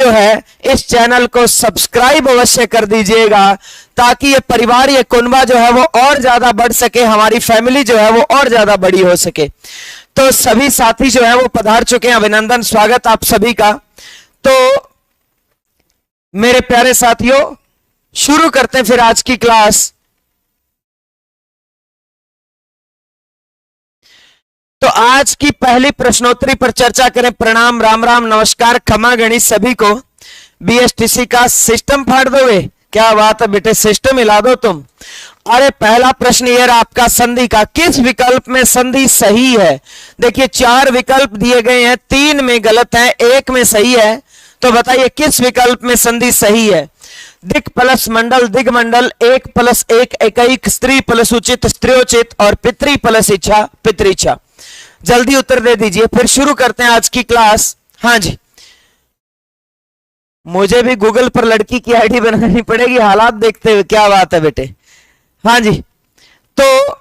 जो है इस चैनल को सब्सक्राइब अवश्य कर दीजिएगा, ताकि ये परिवार, ये कुनबा जो है वो और ज्यादा बढ़ सके, हमारी फैमिली जो है वो और ज्यादा बड़ी हो सके। तो सभी साथी जो है वो पधार चुके हैं, अभिनंदन, स्वागत आप सभी का। तो मेरे प्यारे साथियों, शुरू करते हैं फिर आज की क्लास। तो आज की पहली प्रश्नोत्तरी पर चर्चा करें। प्रणाम, राम राम, नमस्कार, खमा गणित सभी को। बीएसटीसी का सिस्टम फाड़ दोगे? क्या बात है बेटे, सिस्टम हिला दो तुम। अरे पहला प्रश्न ये रहा आपका संधि का, किस विकल्प में संधि सही है? देखिए 4 विकल्प दिए गए हैं, 3 में गलत है, 1 में सही है। तो बताइए किस विकल्प में संधि सही है? दिक् प्लस मंडल दिग्मंडल, 1 प्लस 1 एकैक, स्त्री प्लस उचित स्त्रियोचित, और पितृ प्लस इच्छा पितृइच्छा। जल्दी उत्तर दे दीजिए, फिर शुरू करते हैं आज की क्लास। हाँ जी, मुझे भी गूगल पर लड़की की आईडी बनानी पड़ेगी हालात देखते हुए। क्या बात है बेटे। हाँ जी, तो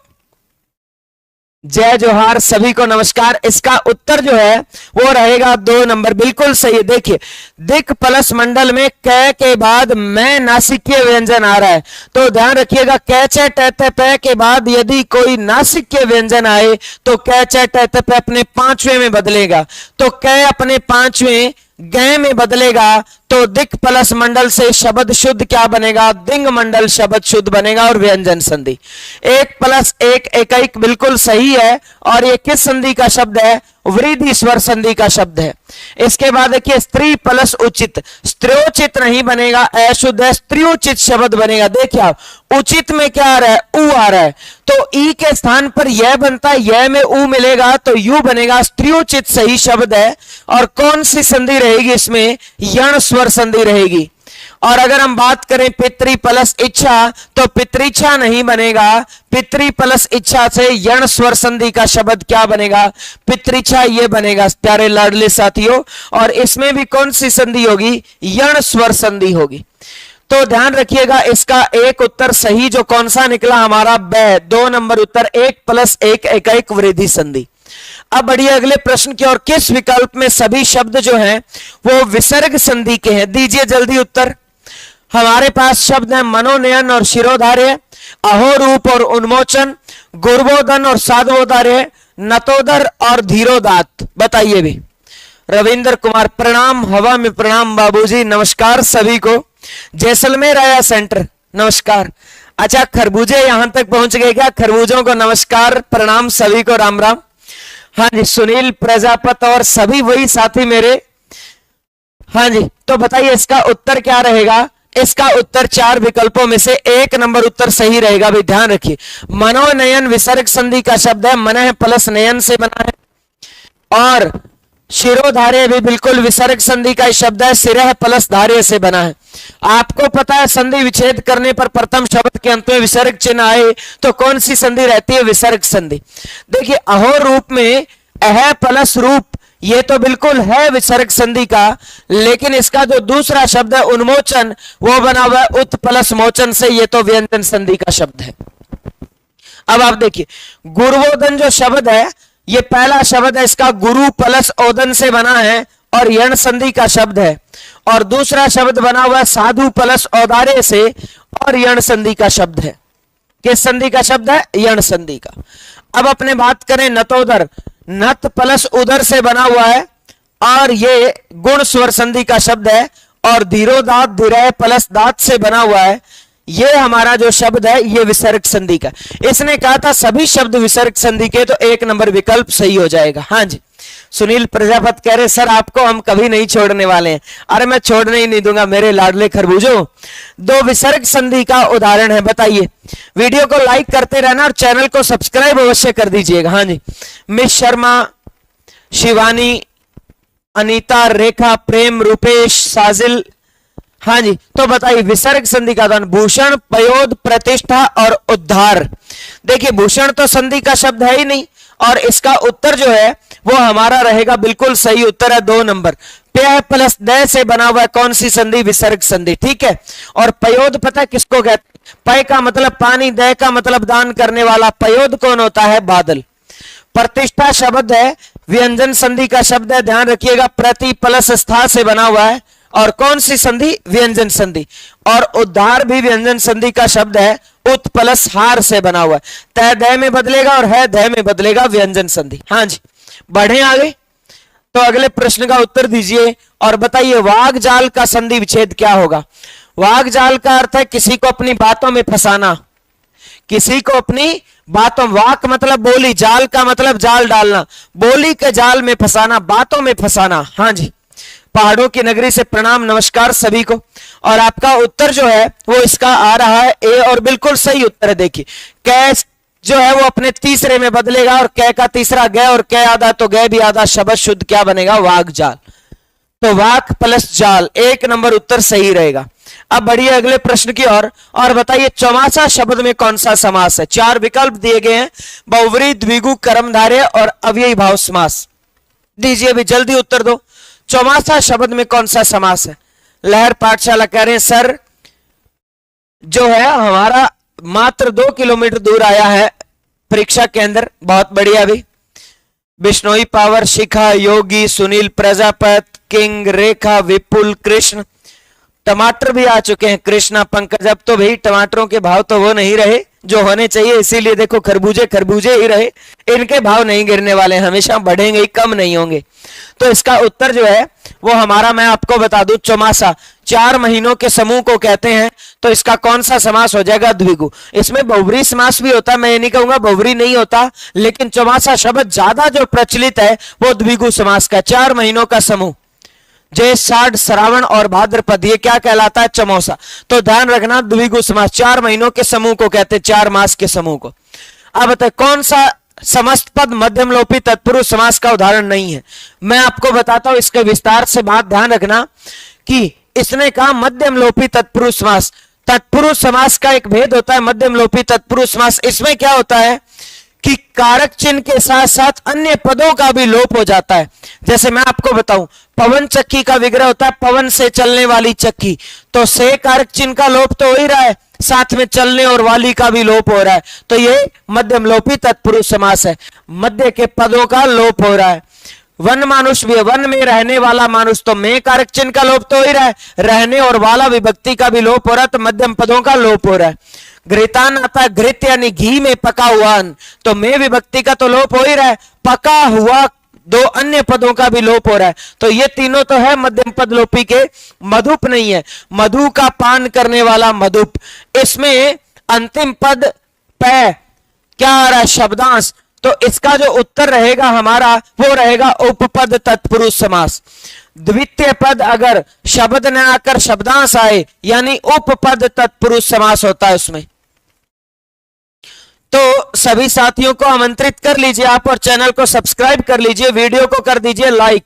जय जोहार सभी को, नमस्कार। इसका उत्तर जो है वो रहेगा 2 नंबर, बिल्कुल सही है। देखिए दिक् प्लस मंडल में क के बाद मैं नासिकीय व्यंजन आ रहा है, तो ध्यान रखिएगा कै च ट त प के बाद यदि कोई नासिकीय व्यंजन आए तो कै च ट त प अपने 5वें में बदलेगा, तो कै अपने 5वें गै में बदलेगा, तो दिक् प्लस मंडल से शब्द शुद्ध क्या बनेगा? दिंग मंडल शब्द शुद्ध बनेगा, और व्यंजन संधि 1 प्लस 1 एकैक बिल्कुल सही है। और ये किस संधि का शब्द है? वृद्धि स्वर संधि का शब्द है। इसके बाद देखिए स्त्री प्लस उचित, स्त्रियोचित नहीं बनेगा, अशुद्ध है, स्त्रियोचित शब्द बनेगा। देखिए आप उचित में क्या आ रहा है? उ आ रहा है, तो ई के स्थान पर यह बनता है, यह में उ मिलेगा तो यू बनेगा, स्त्रियोचित सही शब्द है। और कौन सी संधि रहेगी इसमें? यण स्वर संधि रहेगी। और अगर हम बात करें पितृ प्लस इच्छा, तो पितृइच्छा नहीं बनेगा, पितृ प्लस इच्छा से यण स्वर संधि का शब्द क्या बनेगा? पितृइच्छा ये बनेगा प्यारे लाडले साथियों। और इसमें भी कौन सी संधि होगी? यण स्वर संधि होगी। तो ध्यान रखिएगा इसका एक उत्तर सही जो कौन सा निकला हमारा? ब, 2 नंबर उत्तर, 1 प्लस 1 एकैक वृद्धि संधि। अब बढ़िए अगले प्रश्न की ओर। किस विकल्प में सभी शब्द जो हैं वो विसर्ग संधि के हैं? दीजिए जल्दी उत्तर। हमारे पास शब्द है मनोनयन और शिरोधार्य, अहोरूप और उन्मोचन, गुर्वोदन और साधवोदार्य, नतोदर और धीरोदात। बताइए भी। रविंद्र कुमार, प्रणाम, हवा में प्रणाम बाबूजी, नमस्कार सभी को। जैसलमेर आया सेंटर, नमस्कार। अच्छा खरबूजे यहां तक पहुंच गए क्या? खरबूजों को नमस्कार, प्रणाम सभी को, राम राम। हाँ जी, सुनील प्रजापत और सभी वही साथी मेरे। हाँ जी, तो बताइए इसका उत्तर क्या रहेगा? इसका उत्तर 4 विकल्पों में से 1 नंबर उत्तर सही रहेगा। भी ध्यान रखिए मनोनयन विसर्ग संधि का शब्द है, मन प्लस नयन से बना है। और शिरोधार्य भी बिल्कुल विसर्ग संधि का शब्द है, सिरह प्लस धार्य से बना है। आपको पता है संधि विच्छेद करने पर प्रथम शब्द के अंत में विसर्ग चिन्ह आए तो कौन सी संधि रहती है? विसर्ग संधि। देखिए अहो रूप में अह प्लस रूप, ये तो बिल्कुल है विसर्ग संधि का, लेकिन इसका जो दूसरा शब्द है उन्मोचन, वो बना हुआ है उत प्लस मोचन से, ये तो व्यंजन संधि का शब्द है। अब आप देखिए गुरुवोदन जो शब्द है, ये पहला शब्द है, इसका गुरु प्लस ओदन से बना है और यण संधि का शब्द है। और दूसरा शब्द बना हुआ है साधु प्लस औदार्य से और यण संधि का शब्द है। किस संधि का शब्द है? यण संधि का। अब अपने बात करें नतोदर, नत प्लस उदर से बना हुआ है और ये गुण स्वर संधि का शब्द है। और धीरोदात धीरय प्लस दात से बना हुआ है, ये हमारा जो शब्द है ये विसर्ग संधि का। इसने कहा था सभी शब्द विसर्ग संधि के, तो 1 नंबर विकल्प सही हो जाएगा। हाँ जी, सुनील प्रजापत कह रहे सर आपको हम कभी नहीं छोड़ने वाले हैं। अरे मैं छोड़ने ही नहीं दूंगा मेरे लाडले खरबूजों। 2 विसर्ग संधि का उदाहरण है, बताइए। वीडियो को लाइक करते रहना और चैनल को सब्सक्राइब अवश्य कर दीजिएगा। हाँ जी, मिस शर्मा, शिवानी, अनीता, रेखा, प्रेम, रूपेश, साजिल। हाँ जी, तो बताइए विसर्ग संधि का उदाहरण। भूषण, पयोद, प्रतिष्ठा और उद्धार। देखिए भूषण तो संधि का शब्द है ही नहीं, और इसका उत्तर जो है वो हमारा रहेगा बिल्कुल सही उत्तर है 2 नंबर। प्य प्लस द से बना हुआ है कौन सी संधि? विसर्ग संधि। ठीक है। और पयोद पता किसको कहते हैं? पय का मतलब पानी, द का मतलब दान करने वाला। पयोद कौन होता है? बादल। प्रतिष्ठा शब्द है, व्यंजन संधि का शब्द है, ध्यान रखिएगा। प्रति प्लस स्था से बना हुआ है और कौन सी संधि? व्यंजन संधि। और उद्धार भी व्यंजन संधि का शब्द है, उत प्लस हार से बना हुआ है। तय दय में बदलेगा और है दय में बदलेगा, व्यंजन संधि। हाँ जी, बढ़े आगे। तो अगले प्रश्न का उत्तर दीजिए और बताइए वाग जाल का संधि विच्छेद क्या होगा? वाग जाल का अर्थ है किसी को अपनी बातों में फंसाना, किसी को अपनी बातों, वाक मतलब बोली, जाल का मतलब जाल डालना, बोली के जाल में फंसाना, बातों में फंसाना। हाँ जी, पहाड़ों की नगरी से प्रणाम, नमस्कार सभी को। और आपका उत्तर जो है वो इसका आ रहा है ए, और बिल्कुल सही उत्तर है। देखिए कै जो है वो अपने तीसरे में बदलेगा और कै का तीसरा गै, और कै आधा तो गै भी आधा, शब्द शुद्ध क्या बनेगा? वाग जाल। तो वाक प्लस जाल, 1 नंबर उत्तर सही रहेगा। अब बढ़िए अगले प्रश्न की ओर और बताइए चौमासा शब्द में कौन सा समास है? 4 विकल्प दिए गए हैं, बहुव्रीहि, द्विगु, कर्मधारय और अव्ययी भाव समास। दीजिए भी, जल्दी उत्तर दो। चौमासा शब्द में कौन सा समास है? लहर पाठशाला कह रहे हैं सर जो है हमारा मात्र 2 किलोमीटर दूर आया है परीक्षा केंद्र, बहुत बढ़िया। भी बिश्नोई पावर, शिखा, योगी, सुनील प्रजापत, किंग, रेखा, विपुल, कृष्ण, टमाटर भी आ चुके हैं, कृष्णा, पंकज। अब तो भाई टमाटरों के भाव तो वो नहीं रहे जो होने चाहिए, इसीलिए देखो खरबूजे खरबूजे ही रहे, इनके भाव नहीं गिरने वाले, हमेशा बढ़ेंगे ही, कम नहीं होंगे। तो इसका उत्तर जो है वो हमारा, मैं आपको बता दूं, चौमासा 4 महीनों के समूह को कहते हैं। तो इसका कौन सा समास हो जाएगा? द्विगु। इसमें बहुव्रीहि समास भी होता है, मैं ये नहीं कहूंगा बहुव्रीहि नहीं होता, लेकिन चौमासा शब्द ज्यादा जो प्रचलित है वो द्विगु समास का। 4 महीनों का समूह, ज्येष्ठ, आषाढ़, श्रावण और भाद्रपद, ये क्या कहलाता है? चमौसा। तो ध्यान रखना, द्विगु समास 4 महीनों के समूह को कहते हैं, 4 मास के समूह को। अब बताए कौन सा समस्त पद मध्यम लोपी तत्पुरुष समास का उदाहरण नहीं है? मैं आपको बताता हूं, इसके विस्तार से बात ध्यान रखना कि इसने कहा मध्यम लोपी तत्पुरुष समास। तत्पुरुष समास का एक भेद होता है मध्यम लोपी तत्पुरुष समास। इसमें क्या होता है कि कारक चिन्ह के साथ साथ अन्य पदों का भी लोप हो जाता है। जैसे मैं आपको बताऊं, पवन चक्की का विग्रह होता है पवन से चलने वाली चक्की, तो से कारक चिन्ह का लोप तो हो ही रहा है, साथ में चलने और वाली का भी लोप हो रहा है, तो ये मध्यम लोपी तत्पुरुष समास है, मध्य के पदों का लोप हो रहा है। वन मानुष भी है, वन में रहने वाला मानुष, तो में कारक चिन्ह का लोप तो हो ही रहा है, रहने और वाला विभक्ति का भी लोप हो रहा है, तो मध्यम पदों का लोप हो रहा है। घृतान आता है, घृत यानी घी में पका हुआ अन्न, तो में विभक्ति का तो लोप हो ही रहा है, पका हुआ 2 अन्य पदों का भी लोप हो रहा है, तो ये तीनों तो है मध्यम पद लोपी के। मधुप नहीं है, मधु का पान करने वाला मधुप। इसमें अंतिम पद पै क्या आ रहा है? शब्दांश। तो इसका जो उत्तर रहेगा हमारा वो रहेगा उपपद तत्पुरुष समास। द्वितीय पद अगर शब्द न आकर शब्दांश आए यानी उपपद तत्पुरुष समास होता है उसमें। तो सभी साथियों को आमंत्रित कर लीजिए आप और चैनल को सब्सक्राइब कर लीजिए, वीडियो को कर दीजिए लाइक।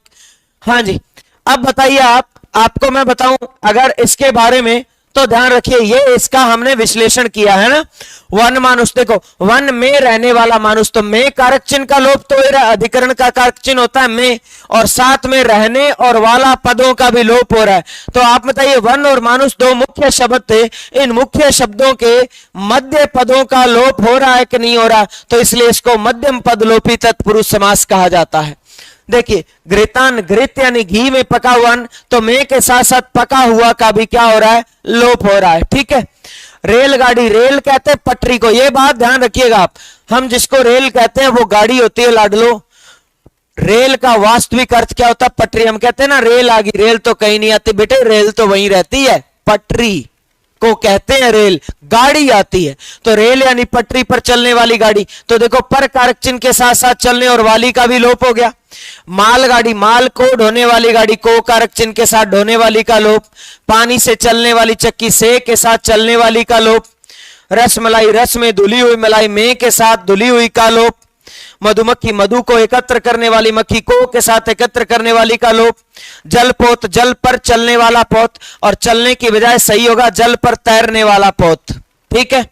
हाँ जी, अब बताइए आपको मैं बताऊं अगर इसके बारे में, तो ध्यान रखिए ये इसका हमने विश्लेषण किया है ना। वन मानुष, देखो वन में रहने वाला मानुष, तो में कारक चिन्ह का लोप तो हो रहा है, अधिकरण का कारक चिन्ह होता है में, और साथ में रहने और वाला पदों का भी लोप हो रहा है। तो आप बताइए वन और मानुष 2 मुख्य शब्द थे, इन मुख्य शब्दों के मध्य पदों का लोप हो रहा है कि नहीं हो रहा? तो इसलिए इसको मध्यम पद लोपी तत्पुरुष समास कहा जाता है। देखिए घृतान, घृत यानी घी में पका हुआ, तो में के साथ साथ पका हुआ का भी क्या हो रहा है? लोप हो रहा है। ठीक है। रेलगाड़ी, रेल कहते हैं पटरी को, ये बात ध्यान रखिएगा आप। हम जिसको रेल कहते हैं वो गाड़ी होती है लाडलो, रेल का वास्तविक अर्थ क्या होता है? पटरी। हम कहते हैं ना रेल आ गई, रेल तो कहीं नहीं आती बेटे, रेल तो वहीं रहती है, पटरी को कहते हैं रेल, गाड़ी आती है। तो रेल यानी पटरी पर चलने वाली गाड़ी, तो देखो पर कारक चिन्ह के साथ साथ चलने और वाली का भी लोप हो गया। मालगाड़ी, माल को ढोने वाली गाड़ी, को कारक चिन्ह के साथ ढोने वाली का लोप। पानी से चलने वाली चक्की, से के साथ चलने वाली का लोप। रसमलाई, रस में धुली हुई मलाई, में के साथ धुली हुई का लोप। मधुमक्खी, मधु को एकत्र करने वाली मक्खी, को के साथ एकत्र करने वाली का लोप। जलपोत, जल पर चलने वाला पोत, और चलने की बजाय सही होगा जल पर तैरने वाला पोत। ठीक है,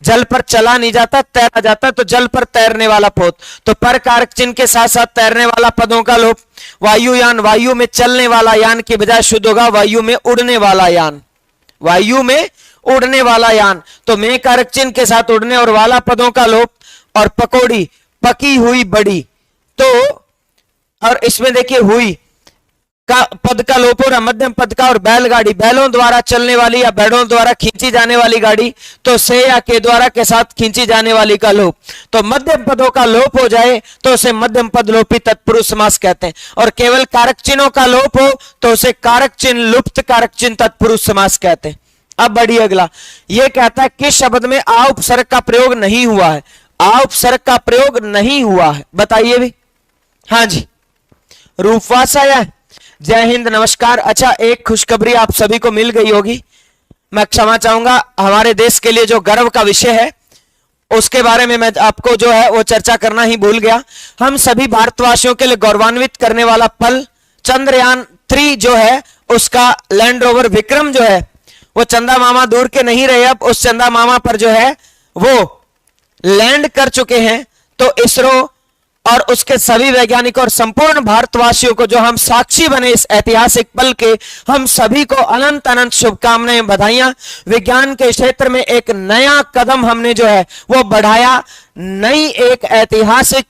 जल पर चला नहीं जाता, तैरा जाता, तो जल पर तैरने वाला पोत। तो पर कारक चिन्ह के साथ साथ तैरने वाला पदों का लोप। वायुयान, वायु में चलने वाला यान की बजाय शुद्ध होगा वायु में उड़ने वाला यान, वायु में उड़ने वाला यान। तो में कारक चिन्ह के साथ उड़ने और वाला पदों का लोप। और पकौड़ी, पकी हुई बड़ी, तो और इसमें देखिए हुई, का पद का लोप हो रहा, मध्यम पद का। और बैलगाड़ी, बैलों द्वारा चलने वाली या बैलों द्वारा खींची जाने वाली गाड़ी, तो से या के द्वारा के साथ खींची जाने वाली का लोप। तो मध्यम पदों का लोप हो जाए तो उसे मध्यम पद लोपी तत्पुरुष समास कहते हैं, और केवल कारक चिन्हों का लोप हो तो उसे कारक चिन्ह लुप्त कारक चिन्ह तत्पुरुष समास कहते हैं। अब बढ़िए अगला, यह कहता है किस शब्द में आ उपसर्ग का प्रयोग नहीं हुआ है? आ उपसर्ग का प्रयोग नहीं हुआ है, बताइए भी। हाँ जी, रूपवासा। जय हिंद, नमस्कार। अच्छा, एक खुशखबरी आप सभी को मिल गई होगी, मैं क्षमा चाहूंगा, हमारे देश के लिए जो गर्व का विषय है उसके बारे में मैं आपको जो है वो चर्चा करना ही भूल गया। हम सभी भारतवासियों के लिए गौरवान्वित करने वाला पल, चंद्रयान 3 जो है उसका लैंड रोवर विक्रम जो है वो चंदा मामा दूर के नहीं रहे, अब उस चंदा मामा पर जो है वो लैंड कर चुके हैं। तो इसरो और उसके सभी वैज्ञानिकों और संपूर्ण भारतवासियों को जो हम साक्षी बने इस ऐतिहासिक पल के, हम सभी को अनंत अनंत शुभकामनाएं, बधाइयां। विज्ञान के क्षेत्र में एक नया कदम हमने जो है वो बढ़ाया, नई एक ऐतिहासिक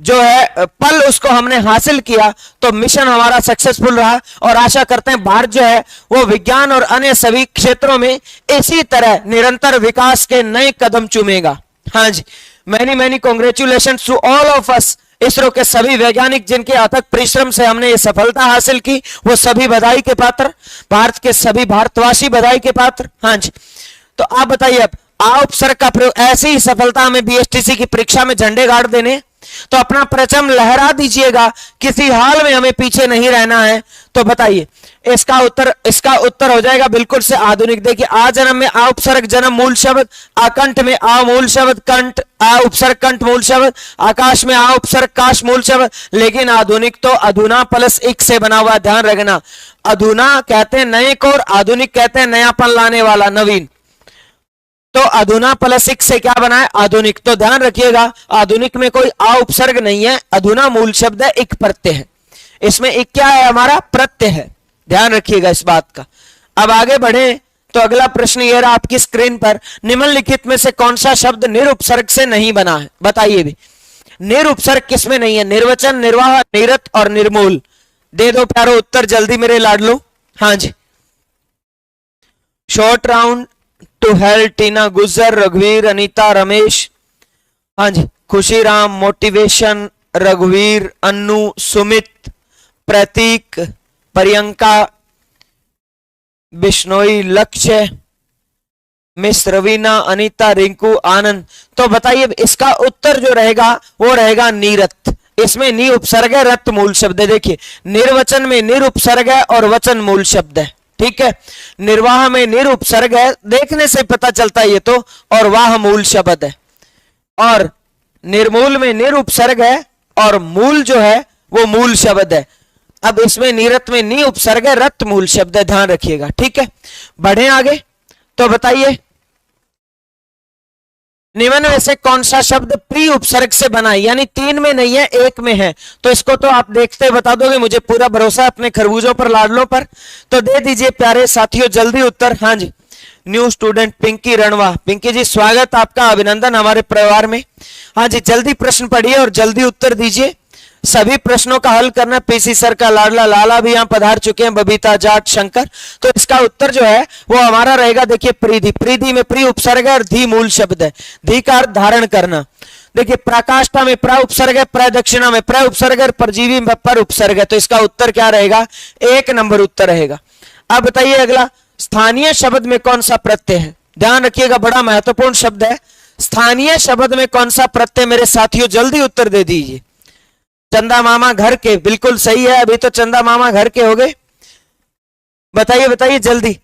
जो है पल उसको हमने हासिल किया। तो मिशन हमारा सक्सेसफुल रहा और आशा करते हैं भारत जो है वो विज्ञान और अन्य सभी क्षेत्रों में इसी तरह निरंतर विकास के नए कदम चूमेगा। हाँ जी, many many congratulation to all of us. ISRO के सभी वैज्ञानिक जिनके अथक परिश्रम से हमने ये सफलता हासिल की, वो सभी बधाई के पात्र, भारत के सभी भारतवासी बधाई के पात्र। हाँ जी, तो आप बताइए, अब आ उपसर्ग का प्रयोग, ऐसी ही सफलता हमें बीएसटीसी की परीक्षा में झंडे गाड़ देने, तो अपना परचम लहरा दीजिएगा, किसी हाल में हमें पीछे नहीं रहना है। तो बताइए इसका उत्तर हो जाएगा बिल्कुल से आधुनिक। देखिए, आ जन्म में आ उपसर्ग जन्म मूल शब्द, आकंठ में आ मूल शब्द कंठ, आ उपसर्ग कंठ मूल शब्द, आकाश में आ उपसर्ग काश मूल शब्द। लेकिन आधुनिक तो अधुना प्लस इक से बना हुआ, ध्यान रखना। अधुना कहते हैं नए को और आधुनिक कहते हैं नयापन लाने वाला, नवीन। तो अधुना प्लस इक से क्या बना है? आधुनिक। तो ध्यान रखिएगा, आधुनिक में कोई आ उपसर्ग नहीं है, अधुना मूल शब्द है, इक प्रत्यय है। इसमें इक क्या है? हमारा प्रत्यय है, ध्यान रखिएगा इस बात का। अब आगे बढ़े तो अगला प्रश्न ये रहा आपकी स्क्रीन पर, निम्नलिखित में से कौन सा शब्द निरुपसर्ग से नहीं बना है? बताइए भी, निरुपसर्ग किसमें नहीं है? निर्वचन, निर्वाह, निरत और निर्मूल। दे दो प्यारो उत्तर जल्दी मेरे लाडलो। हाँ जी, शॉर्ट राउंड टू हेल्थ, टीना गुजर, रघुवीर, अनीता, रमेश, हाँ जी, खुशीराम, मोटिवेशन, रघुवीर, अन्नू, सुमित, प्रतीक, प्रियंका, बिश्नोई, लक्ष्य, मिस रवीना, अनीता, रिंकू, आनंद। तो बताइए इसका उत्तर जो रहेगा वो रहेगा नीरत। इसमें नी उपसर्ग है, रत मूल शब्द है। देखिए, निर्वचन में निर उपसर्ग है और वचन मूल शब्द है, ठीक है। निर्वाह में निर उपसर्ग है, देखने से पता चलता है ये तो, और वाह मूल शब्द है। और निर्मूल में निर उपसर्ग है और मूल जो है वो मूल शब्द है। अब इसमें नीरत में नी उपसर्ग है, रत मूल शब्द है, ध्यान रखिएगा, ठीक है। बढ़े आगे तो बताइए, निम्न में से कौन सा शब्द प्री उपसर्ग से बना है? यानी 3 में नहीं है, 1 में है। तो इसको तो आप देखते बता दोगे, मुझे पूरा भरोसा है अपने खरबूजों पर, लाडलों पर। तो दे दीजिए प्यारे साथियों जल्दी उत्तर। हाँ जी, न्यू स्टूडेंट पिंकी रणवा, पिंकी जी स्वागत आपका, अभिनंदन हमारे परिवार में। हाँ जी, जल्दी प्रश्न पढ़िए और जल्दी उत्तर दीजिए। सभी प्रश्नों का हल करना। पीसी सर का लाडला लाला भी यहां पधार चुके हैं, बबीता, जाट, शंकर। तो इसका उत्तर जो है वो हमारा रहेगा, देखिए प्रीधि। प्रीधि में प्री उपसर्ग है और धी मूल शब्द है। धी का अर्थ धारण करना। देखिए, प्रकाष्ठा में प्र उपसर्ग है, प्रदक्षिणा में प्र उपसर्ग है, परजीवी में पर उपसर्ग है। तो इसका उत्तर क्या रहेगा? 1 नंबर उत्तर रहेगा। अब बताइए अगला, स्थानीय शब्द में कौन सा प्रत्यय है? ध्यान रखिएगा, बड़ा महत्वपूर्ण शब्द है। स्थानीय शब्द में कौन सा प्रत्यय? मेरे साथियों जल्दी उत्तर दे दीजिए। चंदा मामा घर के, बिल्कुल सही है, अभी तो चंदा मामा घर के हो गए। बताइए बताइए जल्दी।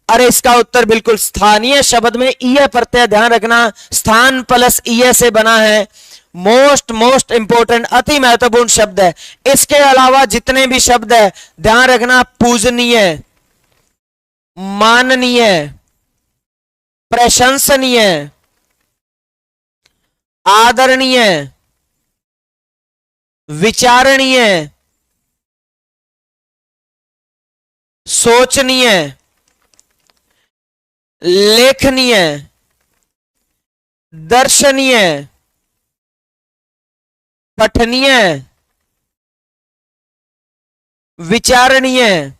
अरे इसका उत्तर बिल्कुल स्थानीय शब्द में ईय प्रत्यय, ध्यान रखना, स्थान प्लस ईय से बना है। मोस्ट इंपोर्टेंट, अति महत्वपूर्ण शब्द है। इसके अलावा जितने भी शब्द है ध्यान रखना, पूजनीय, माननीय, प्रशंसनीय, आदरणीय, विचारणीय, सोचनीय, लेखनीय, दर्शनीय, पठनीय, विचारणीय,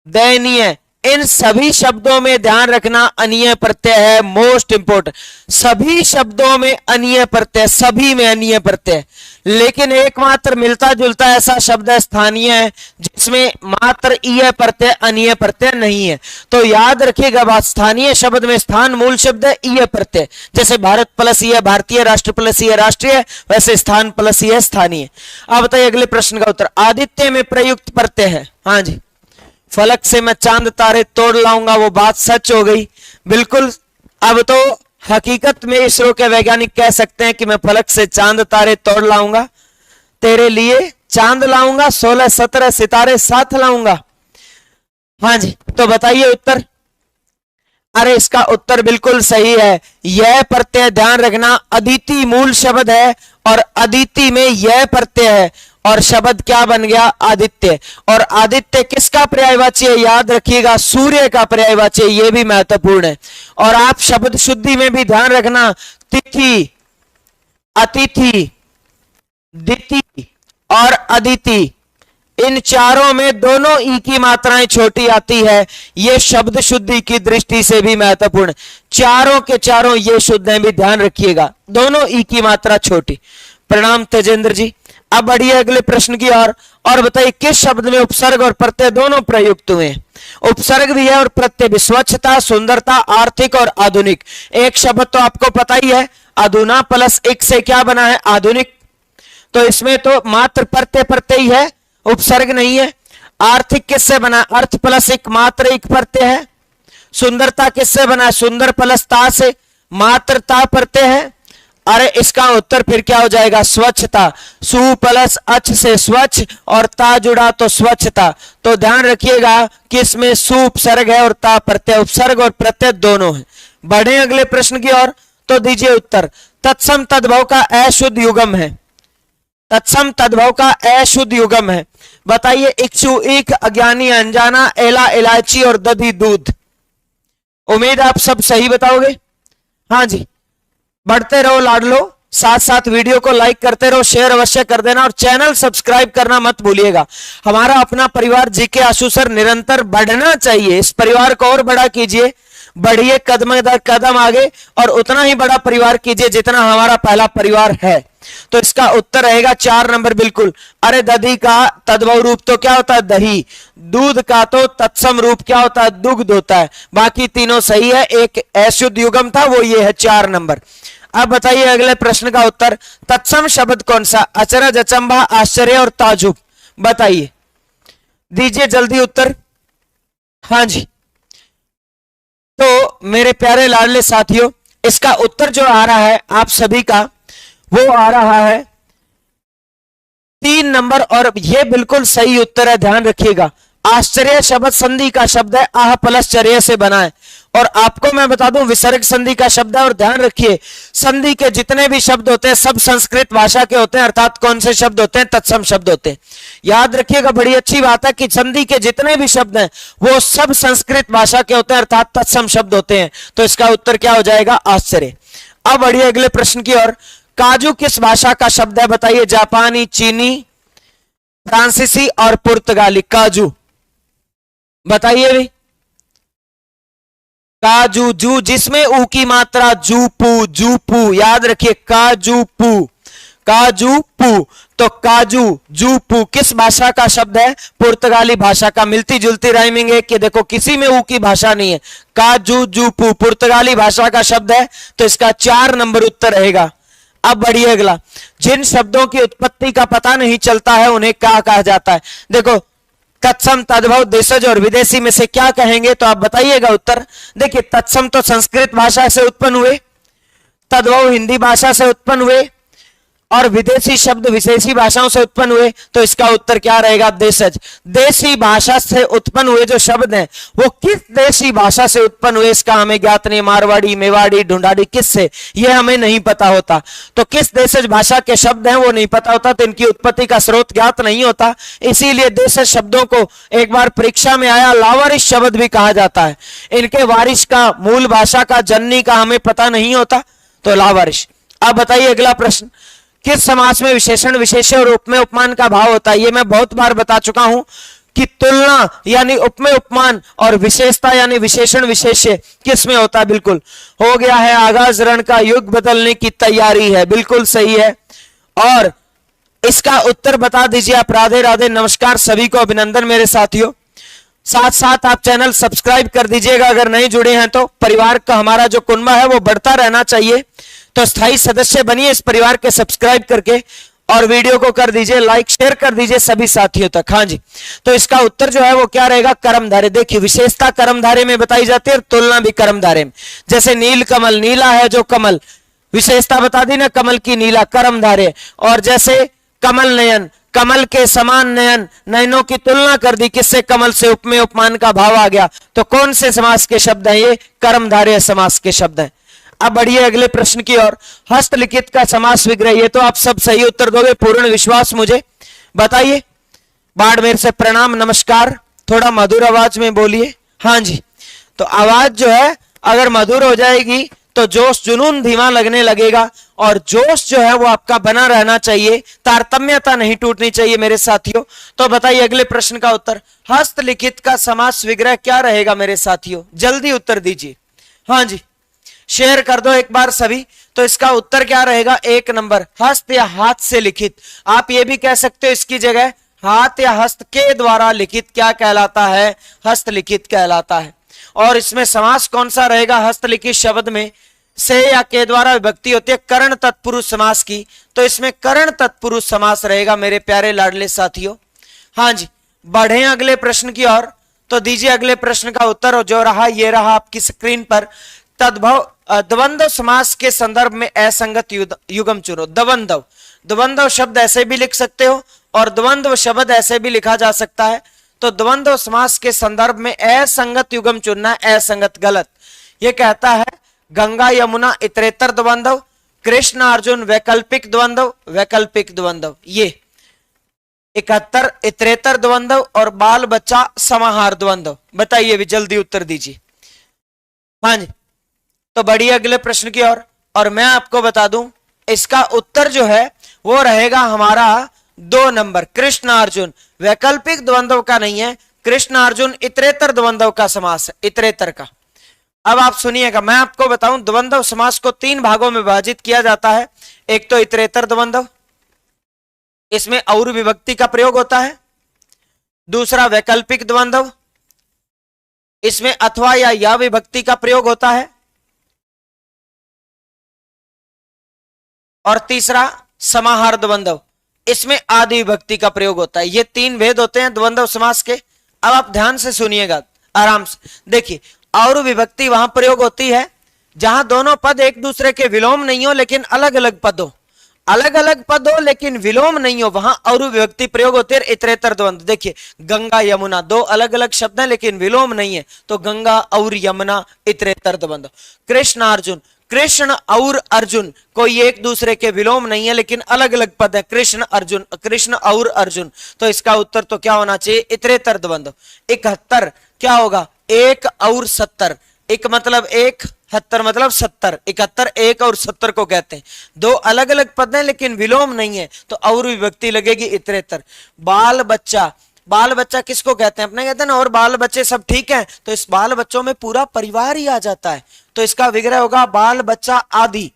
दयनीय, इन सभी शब्दों में ध्यान रखना अनीय प्रत्यय है, मोस्ट इंपोर्टेंट। सभी शब्दों में अनीय प्रत्यय, सभी में अनीय प्रत्यय, लेकिन एकमात्र मिलता जुलता ऐसा शब्द है स्थानीय है जिसमें मात्र ईय प्रत्यय अनीय प्रत्यय नहीं है। तो याद रखिएगा बात, स्थानीय शब्द में स्थान मूल शब्द है, ईय प्रत्यय, जैसे भारत प्लस ईय भारतीय, राष्ट्र प्लस ईय राष्ट्रीय, वैसे स्थान प्लस ईय स्थानीय। अब बताइए अगले प्रश्न का उत्तर। आदित्य में प्रयुक्त प्रत्यय है, हाँ जी। फलक से मैं चांद तारे तोड़ लाऊंगा, वो बात सच हो गई बिल्कुल। अब तो हकीकत में इसरो के वैज्ञानिक कह सकते हैं कि मैं फलक से चांद तारे तोड़ लाऊंगा, तेरे लिए चांद लाऊंगा, 16-17 सितारे साथ लाऊंगा। हाँ जी, तो बताइए उत्तर। अरे इसका उत्तर बिल्कुल सही है। यह प्रत्यय ध्यान रखना अदिति मूल शब्द है और अदिति में यह प्रत्यय है और शब्द क्या बन गया, आदित्य। और आदित्य किसका पर्यायवाची है, याद रखिएगा सूर्य का पर्यायवाची, यह भी महत्वपूर्ण है। और आप शब्द शुद्धि में भी ध्यान रखना, तिथि, अतिथि, दिति और अदिति, इन चारों में दोनों ई की मात्राएं छोटी आती है। ये शब्द शुद्धि की दृष्टि से भी महत्वपूर्ण, चारों के चारों ये शुद्ध हैं, भी ध्यान रखिएगा, दोनों ई की मात्रा छोटी। प्रणाम तेजेंद्र जी। अब बढ़िए अगले प्रश्न की ओर और बताइए किस शब्द में उपसर्ग और प्रत्यय दोनों प्रयुक्त हुए हैं। उपसर्ग भी है और प्रत्यय भी। स्वच्छता, सुंदरता, आर्थिक और आधुनिक। एक शब्द तो आपको पता ही है, अधुना प्लस एक से क्या बना है, आधुनिक। तो इसमें तो मात्र प्रत्यय प्रत्यय ही है, उपसर्ग नहीं है। आर्थिक किससे बना, अर्थ प्लस एक, मात्र एक प्रत्यय है। सुंदरता किससे बना, सुंदर प्लस ता से, मात्र ता प्रत्यय है। अरे इसका उत्तर फिर क्या हो जाएगा, स्वच्छता, सु प्लस अच से स्वच्छ और ता जुड़ा तो स्वच्छता। तो ध्यान रखिएगा कि इसमें सु उपसर्ग है और ता प्रत्यय, उपसर्ग और प्रत्यय दोनों है। बढ़े अगले प्रश्न की ओर, तो दीजिए उत्तर। तत्सम तद्भव का अशुद्ध युगम है, तत्सम तद्भव का अशुद्ध युगम है। बताइए इक्षु ईख, अज्ञानी अनजाना, एला इलायची और दधी दूध। उम्मीद आप सब सही बताओगे। हाँ जी, बढ़ते रहो लाडलो, साथ साथ वीडियो को लाइक करते रहो, शेयर अवश्य कर देना और चैनल सब्सक्राइब करना मत भूलिएगा। हमारा अपना परिवार जीके आशु सर निरंतर बढ़ना चाहिए, इस परिवार को और बड़ा कीजिए, बढ़िए कदम दर कदम आगे और उतना ही बड़ा परिवार कीजिए जितना हमारा पहला परिवार है। तो इसका उत्तर रहेगा 4 नंबर बिल्कुल। अरे दधी का तद्भव रूप तो क्या होता है, दही। दूध का तो तत्सम रूप क्या होता है, दुग्ध होता है। बाकी तीनों सही है, एक अशुद्ध युगम था वो ये है 4 नंबर। अब बताइए अगले प्रश्न का उत्तर। तत्सम शब्द कौन सा, अचरज, अचंभा, आश्चर्य और ताजुब। बताइए, दीजिए जल्दी उत्तर। हाँ जी, तो मेरे प्यारे लाडले साथियों, इसका उत्तर जो आ रहा है आप सभी का, वो आ रहा है 3 नंबर और ये बिल्कुल सही उत्तर है। ध्यान रखिएगा, आश्चर्य शब्द संधि का शब्द है, आह प्लस चर्य से बना है। और आपको मैं बता दूं विसर्ग संधि का शब्द है। और ध्यान रखिए, संधि के जितने भी शब्द होते हैं सब संस्कृत भाषा के होते हैं, अर्थात कौन से शब्द होते हैं, तत्सम शब्द होते हैं। याद रखिएगा, बड़ी अच्छी बात है कि संधि के जितने भी शब्द हैं वो सब संस्कृत भाषा के होते हैं, अर्थात तत्सम शब्द होते हैं। तो इसका उत्तर क्या हो जाएगा, आश्चर्य। अब बढ़िए अगले प्रश्न की ओर। काजू किस भाषा का शब्द है, बताइए। जापानी, चीनी, फ्रांसीसी और पुर्तगाली। काजू बताइए भी। काजू, जू जिसमें ऊ की मात्रा, जूपू, जूपू, याद रखिए काजूपू, काजूपू। तो काजू, जूपू किस भाषा का शब्द है, पुर्तगाली भाषा का। मिलती जुलती राइमिंग है कि देखो किसी में ऊ की भाषा नहीं है। काजू, जूपू पुर्तगाली भाषा का शब्द है। तो इसका 4 नंबर उत्तर रहेगा। अब बढ़िए अगला। जिन शब्दों की उत्पत्ति का पता नहीं चलता है उन्हें क्या कहा जाता है। देखो तत्सम, तद्भव, देशज और विदेशी में से क्या कहेंगे, तो आप बताइएगा उत्तर। देखिए तत्सम तो संस्कृत भाषा से उत्पन्न हुए, तद्भव हिंदी भाषा से उत्पन्न हुए और विदेशी शब्द विशेषी भाषाओं से उत्पन्न हुए। तो इसका उत्तर क्या रहेगा, देशज। देशी भाषा से उत्पन्न हुए जो शब्द हैं वो किस देशी भाषा से उत्पन्न हुए इसका हमें ज्ञात नहीं। मारवाड़ी, मेवाड़ी, ढूंढाड़ी, किससे, ये हमें नहीं पता होता। तो किस देशज भाषा के शब्द हैं वो नहीं पता होता, तो इनकी उत्पत्ति का स्रोत ज्ञात नहीं होता। इसीलिए देशज शब्दों को एक बार परीक्षा में आया लावारिश शब्द भी कहा जाता है। इनके वारिश का, मूल भाषा का, जननी का हमें पता नहीं होता। तो लावारिश। अब बताइए अगला प्रश्न, किस समास में विशेषण विशेष्य और उपमेय उपमान का भाव होता है? ये मैं बहुत बार बता चुका हूं कि तुलना यानी उपमेय उपमान और विशेषता यानी विशेषण विशेष्य किस में होता है? बिल्कुल हो गया है, आगाज रण का युग बदलने की तैयारी है, बिल्कुल सही है। और इसका उत्तर बता दीजिए आप। राधे राधे, नमस्कार सभी को, अभिनंदन मेरे साथियों। साथ साथ आप चैनल सब्सक्राइब कर दीजिएगा अगर नहीं जुड़े हैं तो। परिवार का हमारा जो कुनबा है वो बढ़ता रहना चाहिए, तो स्थायी सदस्य बनिए इस परिवार के सब्सक्राइब करके, और वीडियो को कर दीजिए लाइक, शेयर कर दीजिए सभी साथियों तक। हाँ जी, तो इसका उत्तर जो है वो क्या रहेगा? कर्मधारय। देखिए विशेषता कर्मधारय में बताई जाती है और तुलना भी कर्मधारय में। जैसे नील कमल, नीला है जो कमल, विशेषता बता दी ना कमल की, नीला कर्मधारय। और जैसे कमल नयन, कमल के समान नयन, नयनों की तुलना कर दी किससे? कमल से, उपमेय उपमान का भाव आ गया। तो कौन से समास के शब्द हैं ये? कर्मधारय समास के शब्द हैं। अब बढ़िए अगले प्रश्न की ओर। हस्तलिखित का समास विग्रह, ये तो आप सब सही उत्तर दोगे, पूर्ण विश्वास मुझे। बताइए। बाड़मेर से प्रणाम, नमस्कार। थोड़ा मधुर आवाज में बोलिए। हाँ जी, तो आवाज जो है अगर मधुर हो जाएगी तो जोश जुनून धीमा लगने लगेगा, और जोश जो है वो आपका बना रहना चाहिए, तारतम्यता नहीं टूटनी चाहिए मेरे साथियों। तो बताइए अगले प्रश्न का उत्तर। हस्तलिखित का समास विग्रह क्या रहेगा मेरे साथियों? जल्दी उत्तर दीजिए। हाँ जी, शेयर कर दो एक बार सभी। तो इसका उत्तर क्या रहेगा? 1 नंबर, हस्त या हाथ से लिखित। आप ये भी कह सकते हो इसकी जगह हाथ या हस्त के द्वारा लिखित क्या कहलाता है? हस्तलिखित कहलाता है। और इसमें समास कौन सा रहेगा? हस्तलिखित शब्द में से या के द्वारा विभक्ति होती है कर्ण तत्पुरुष समास की, तो इसमें कर्ण तत्पुरुष समास रहेगा मेरे प्यारे लाडले साथियों। हाँ जी, बढ़े अगले प्रश्न की ओर। तो दीजिए अगले प्रश्न का उत्तर, और जो रहा ये रहा आपकी स्क्रीन पर। तद्भव द्वंद्व समास के संदर्भ में असंगत युगम चुनो। द्वंद्व, द्वंद्व शब्द ऐसे भी लिख सकते हो और द्वंद्व शब्द ऐसे भी लिखा जा सकता है। तो द्वंद्व समास के संदर्भ में असंगत युगम चुनना, असंगत गलत। ये कहता है गंगा यमुना इतरेतर द्वंद्व, कृष्ण अर्जुन वैकल्पिक द्वंद्व, वैकल्पिक द्वंद्व। ये 71 इतरेतर द्वंद्व और बाल बच्चा समाहार द्वंद्व। बताइए भी, जल्दी उत्तर दीजिए। हाँ जी, तो बढ़िए अगले प्रश्न की ओर। और मैं आपको बता दूं इसका उत्तर जो है वो रहेगा हमारा 2 नंबर, कृष्ण अर्जुन। वैकल्पिक द्वंद्व का नहीं है, कृष्ण अर्जुन इतरेतर द्वंद्व का समास है, इतरेतर का। अब आप सुनिएगा, मैं आपको बताऊं द्वंद्व समास को 3 भागों में विभाजित किया जाता है। एक तो इतरेतर द्वंद्व, इसमें और विभक्ति का प्रयोग होता है। दूसरा वैकल्पिक द्वंद्व, इसमें अथवा या विभक्ति का प्रयोग होता है। और तीसरा समाहार द्वंद्व, इसमें आदि विभक्ति का प्रयोग होता है। ये 3 भेद होते हैं द्वंद्व समास के। अब आप ध्यान से सुनिएगा, आराम से देखिए। और विभक्ति वहां प्रयोग होती है जहां दोनों पद एक दूसरे के विलोम नहीं हो लेकिन अलग अलग पद हो, अलग अलग पद हो लेकिन विलोम नहीं हो, वहां और विभक्ति प्रयोग होती है। इतरेतर द्वंद्व देखिए, गंगा यमुना 2 अलग अलग शब्द हैं लेकिन विलोम नहीं है, तो गंगा और यमुना इतरेतर द्वंद्व। कृष्ण अर्जुन, कृष्ण और अर्जुन कोई एक दूसरे के विलोम नहीं है लेकिन अलग अलग पद है, कृष्ण अर्जुन, कृष्ण और अर्जुन। तो इसका उत्तर तो क्या होना चाहिए? इतरेतर द्वंद्व। 71 क्या होगा? 1 और 70। एक मतलब 1, 70 मतलब 70। 71 1 और 70 को कहते हैं। 2 अलग अलग पद हैं लेकिन विलोम नहीं है, तो और विभक्ति लगेगी इतरेतर। बाल बच्चा, बाल बच्चा किसको कहते हैं? अपने कहते हैं ना और बाल बच्चे सब ठीक हैं, तो इस बाल बच्चों में पूरा परिवार ही आ जाता है, तो इसका विग्रह होगा बाल बच्चा आदि।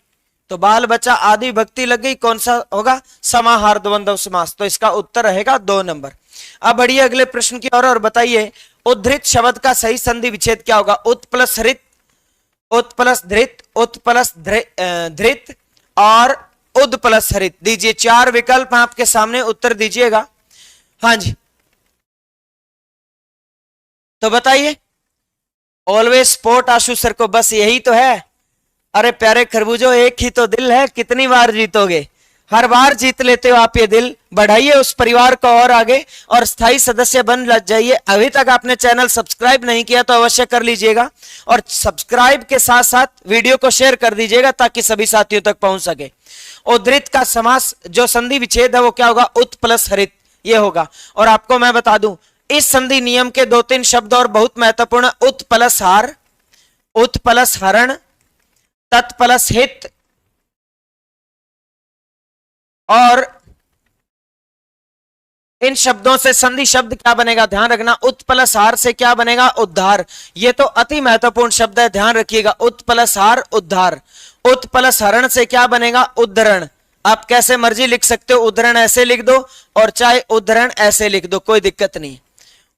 तो बाल बच्चा आदि विभक्ति लग गई, कौन सा होगा? समाहार द्वंद्व समास। तो इसका उत्तर रहेगा 2 नंबर। अब बढ़िए अगले प्रश्न की ओर और बताइए उद्धृत शब्द का सही संधि विच्छेद क्या होगा? उत प्लस हृत, उत प्लस धृत, उत प्लस धृत और उद प्लस हृत। दीजिए 4 विकल्प आपके सामने, उत्तर दीजिएगा। हाँ जी, तो बताइए। ऑलवेज सपोर्ट आशु सर को, बस यही तो है। अरे प्यारे खरबूजो, एक ही तो दिल है, कितनी बार जीतोगे? हर बार जीत लेते हो आप ये दिल। बढ़ाइए उस परिवार को और आगे, और स्थायी सदस्य बन लग जाइए। अभी तक आपने चैनल सब्सक्राइब नहीं किया तो अवश्य कर लीजिएगा, और सब्सक्राइब के साथ साथ वीडियो को शेयर कर दीजिएगा ताकि सभी साथियों तक पहुंच सके। उद्धृत का समास जो संधि विच्छेद है वो क्या होगा? उत प्लस हरित, ये होगा। और आपको मैं बता दूं इस संधि नियम के 2-3 शब्द और बहुत महत्वपूर्ण, उत प्लस हार, उत प्लस हरण, तत् प्लस हित और इन शब्दों से संधि शब्द क्या बनेगा, ध्यान रखना, उत प्लस हार से क्या बनेगा, उद्धार। ये तो अति महत्वपूर्ण शब्द है, ध्यान रखिएगा, उत प्लस हार उद्धार। उत प्लस हरण से क्या बनेगा, उद्धरण। आप कैसे मर्जी लिख सकते हो, उद्धरण ऐसे लिख दो और चाहे उद्धरण ऐसे लिख दो, कोई दिक्कत नहीं।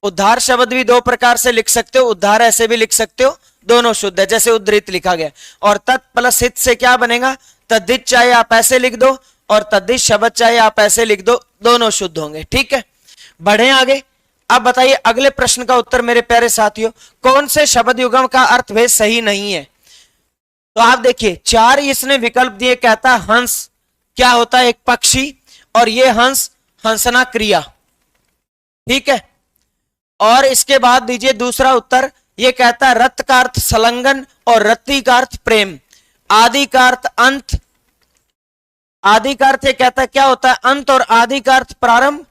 उद्धार शब्द भी दो प्रकार से लिख सकते हो, उद्धार ऐसे भी लिख सकते हो, दोनों शुद्ध है, जैसे उद्धृत लिखा गया। और तत् प्लस हित से क्या बनेगा, तद्धित, चाहे आप ऐसे लिख दो और तद्धित शब्द चाहे आप ऐसे लिख दो, दोनों शुद्ध होंगे। ठीक है, बढ़े आगे। अब बताइए अगले प्रश्न का उत्तर मेरे प्यारे साथियों, कौन से शब्द युग्म का अर्थभेद सही नहीं है। तो आप देखिए 4 इसने विकल्प दिए, कहता हंस क्या होता है, एक पक्षी, और ये हंस हंसना क्रिया। ठीक है, और इसके बाद दीजिए दूसरा उत्तर, ये कहता है रत का अर्थ संलग्न और रति का अर्थ प्रेम, आदि का अर्थ अंत, आदि का अर्थ ये कहता है क्या होता है, अंत, और आदि का अर्थ प्रारंभ,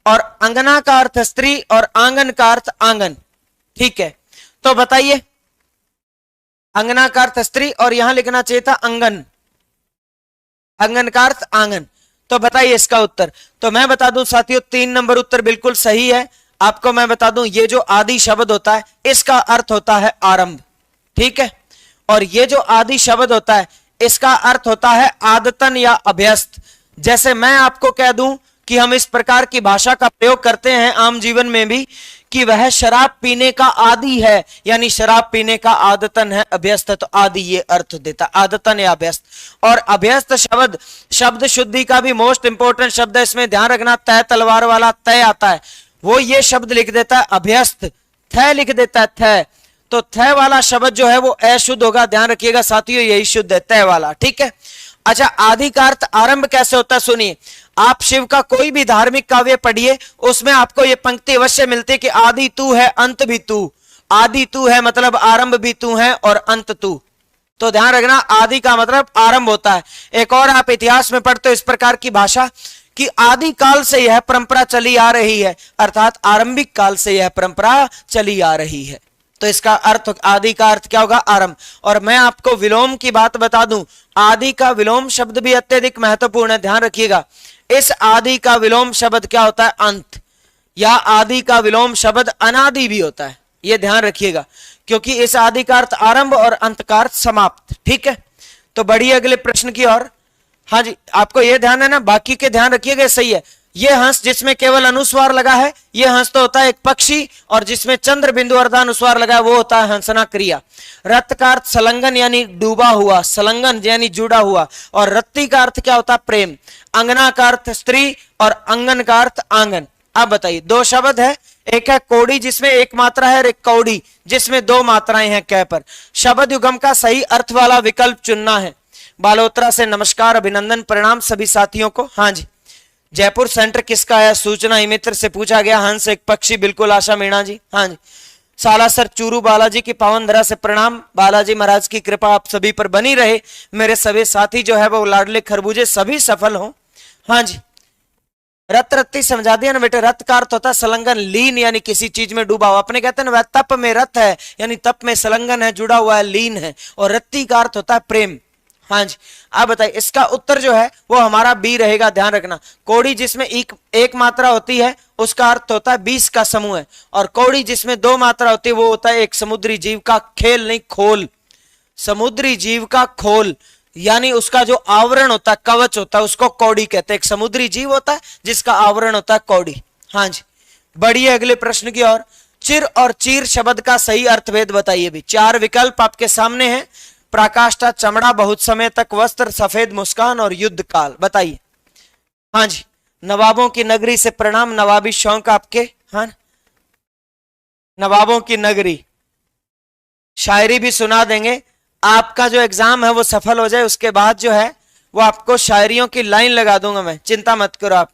और अंगना का अर्थ स्त्री और आंगन का अर्थ आंगन। ठीक है, तो बताइए अंगना का अर्थ स्त्री और यहां लिखना चाहिए था अंगन, अंगन का अर्थ आंगन। तो बताइए इसका उत्तर। तो मैं बता दूं साथियों 3 नंबर उत्तर बिल्कुल सही है। आपको मैं बता दूं ये जो आदि शब्द होता है इसका अर्थ होता है आरंभ। ठीक है, और ये जो आदि शब्द होता है इसका अर्थ होता है आदतन या अभ्यस्त। जैसे मैं आपको कह दूं कि हम इस प्रकार की भाषा का प्रयोग करते हैं आम जीवन में भी कि वह शराब पीने का आदी है, यानी शराब पीने का आदतन है, अभ्यस्त है, तो आदि ये अर्थ देता, आदतन या अभ्यस्त। और अभ्यस्त शब्द शब्द शुद्धि का भी मोस्ट इंपोर्टेंट शब्द है, इसमें ध्यान रखना, तय तलवार वाला तय आता है, वो ये शब्द लिख देता है अभ्यस्त, थ लिख देता है थ, तो थ वाला शब्द जो है वो अशुद्ध होगा, ध्यान रखिएगा साथियों, यही शुद्ध है तय वाला। ठीक है, अच्छा आदि का अर्थ आरंभ कैसे होता है, सुनिए, आप शिव का कोई भी धार्मिक काव्य पढ़िए, उसमें आपको यह पंक्ति अवश्य मिलती है कि आदि तू है अंत भी तू, आदि तू है मतलब आरंभ भी तू है और अंत तू। तो ध्यान रखना आदि का मतलब आरंभ होता है। एक और आप इतिहास में पढ़ते हो इस प्रकार की भाषा कि आदि काल से यह परंपरा चली आ रही है, अर्थात आरंभिक काल से यह परंपरा चली आ रही है। तो इसका अर्थ, आदि का अर्थ क्या होगा, आरंभ। और मैं आपको विलोम की बात बता दूं, आदि का विलोम शब्द भी अत्यधिक महत्वपूर्ण है, ध्यान रखिएगा। इस आदि का विलोम शब्द क्या होता है, अंत, या आदि का विलोम शब्द अनादि भी होता है, यह ध्यान रखिएगा, क्योंकि इस आदि का अर्थ आरंभ और अंत का अर्थ समाप्त। ठीक है, तो बढ़िए अगले प्रश्न की ओर। हाँ जी, आपको यह ध्यान है ना, बाकी के ध्यान रखिएगा, सही है। यह हंस जिसमें केवल अनुस्वार लगा है, यह हंस तो होता है एक पक्षी, और जिसमें चंद्र बिंदु अर्धानुस्वार लगा है वो होता है हंसना क्रिया। रत का अर्थ संलग्न यानी डूबा हुआ, संलग्न यानी जुड़ा हुआ, और रत्ती का अर्थ क्या होता है, प्रेम। अंगना का अर्थ स्त्री और अंगन का अर्थ आंगन। अब बताइए 2 शब्द है, एक है कोड़ी जिसमें 1 मात्रा है और एक कौड़ी जिसमें 2 मात्राएं हैं कै पर। शब्द युग्म का सही अर्थ वाला विकल्प चुनना है। बालोतरा से नमस्कार, अभिनंदन, प्रणाम सभी साथियों को। हाँ जी, जयपुर सेंटर किसका है, सूचना ही मित्र से पूछा गया, हंस एक पक्षी, बिल्कुल आशा मीणा जी। हाँ जी, सालासर चूरू बालाजी की पावन धरा से प्रणाम, बालाजी महाराज की कृपा आप सभी पर बनी रहे, मेरे सभी साथी जो है वो लाडले खरबूजे सभी सफल हों। हाँ जी, रत रत्ती समझा दिया ना बेटे। रत का अर्थ होता है संलग्न, लीन यानी किसी चीज में डूबा हुआ, अपने कहते हैं ना वह तप में रत है, यानी तप में संलग्न है, जुड़ा हुआ है, लीन है। और रत्ती का अर्थ होता है प्रेम। हाँ जी, आप बताइए इसका उत्तर जो है वो हमारा बी रहेगा, ध्यान रखना। कौड़ी जिसमें एक मात्रा होती है उसका अर्थ होता है 20 का समूह है, और कौड़ी जिसमें 2 मात्रा होती है वो होता है एक समुद्री जीव का खेल, नहीं खोल, समुद्री जीव का खोल, यानी उसका जो आवरण होता है, कवच होता है, उसको कौड़ी कहते हैं। एक समुद्री जीव होता है जिसका आवरण होता है कौड़ी। हाँ जी, बढ़िए अगले प्रश्न की ओर। चिर और चीर शब्द का सही अर्थभेद बताइए भी। 4 विकल्प आपके सामने हैं, प्राकाष्ठा, चमड़ा, बहुत समय तक वस्त्र, सफेद मुस्कान और युद्ध काल। बताइए। हाँ जी, नवाबों की नगरी से प्रणाम, नवाबी शौक आपके। हाँ, नवाबों की नगरी, शायरी भी सुना देंगे। आपका जो एग्जाम है वो सफल हो जाए उसके बाद जो है वो आपको शायरियों की लाइन लगा दूंगा मैं, चिंता मत करो आप,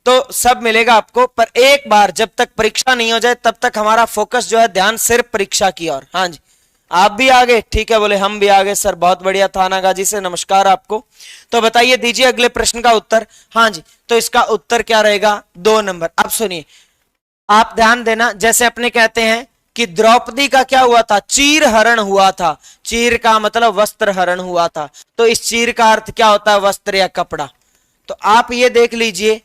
तो सब मिलेगा आपको। पर एक बार जब तक परीक्षा नहीं हो जाए तब तक हमारा फोकस जो है ध्यान सिर्फ परीक्षा की ओर। हाँ जी, आप भी आगे, ठीक है, बोले हम भी आगे सर, बहुत बढ़िया। थाना गाजी से नमस्कार आपको। तो बताइए, दीजिए अगले प्रश्न का उत्तर। हाँ जी, तो इसका उत्तर क्या रहेगा, 2 नंबर। अब सुनिए, आप ध्यान देना, जैसे अपने कहते हैं कि द्रौपदी का क्या हुआ था, चीर हरण हुआ था। चीर का मतलब वस्त्र हरण हुआ था, तो इस चीर का अर्थ क्या होता है, वस्त्र या कपड़ा। तो आप ये देख लीजिए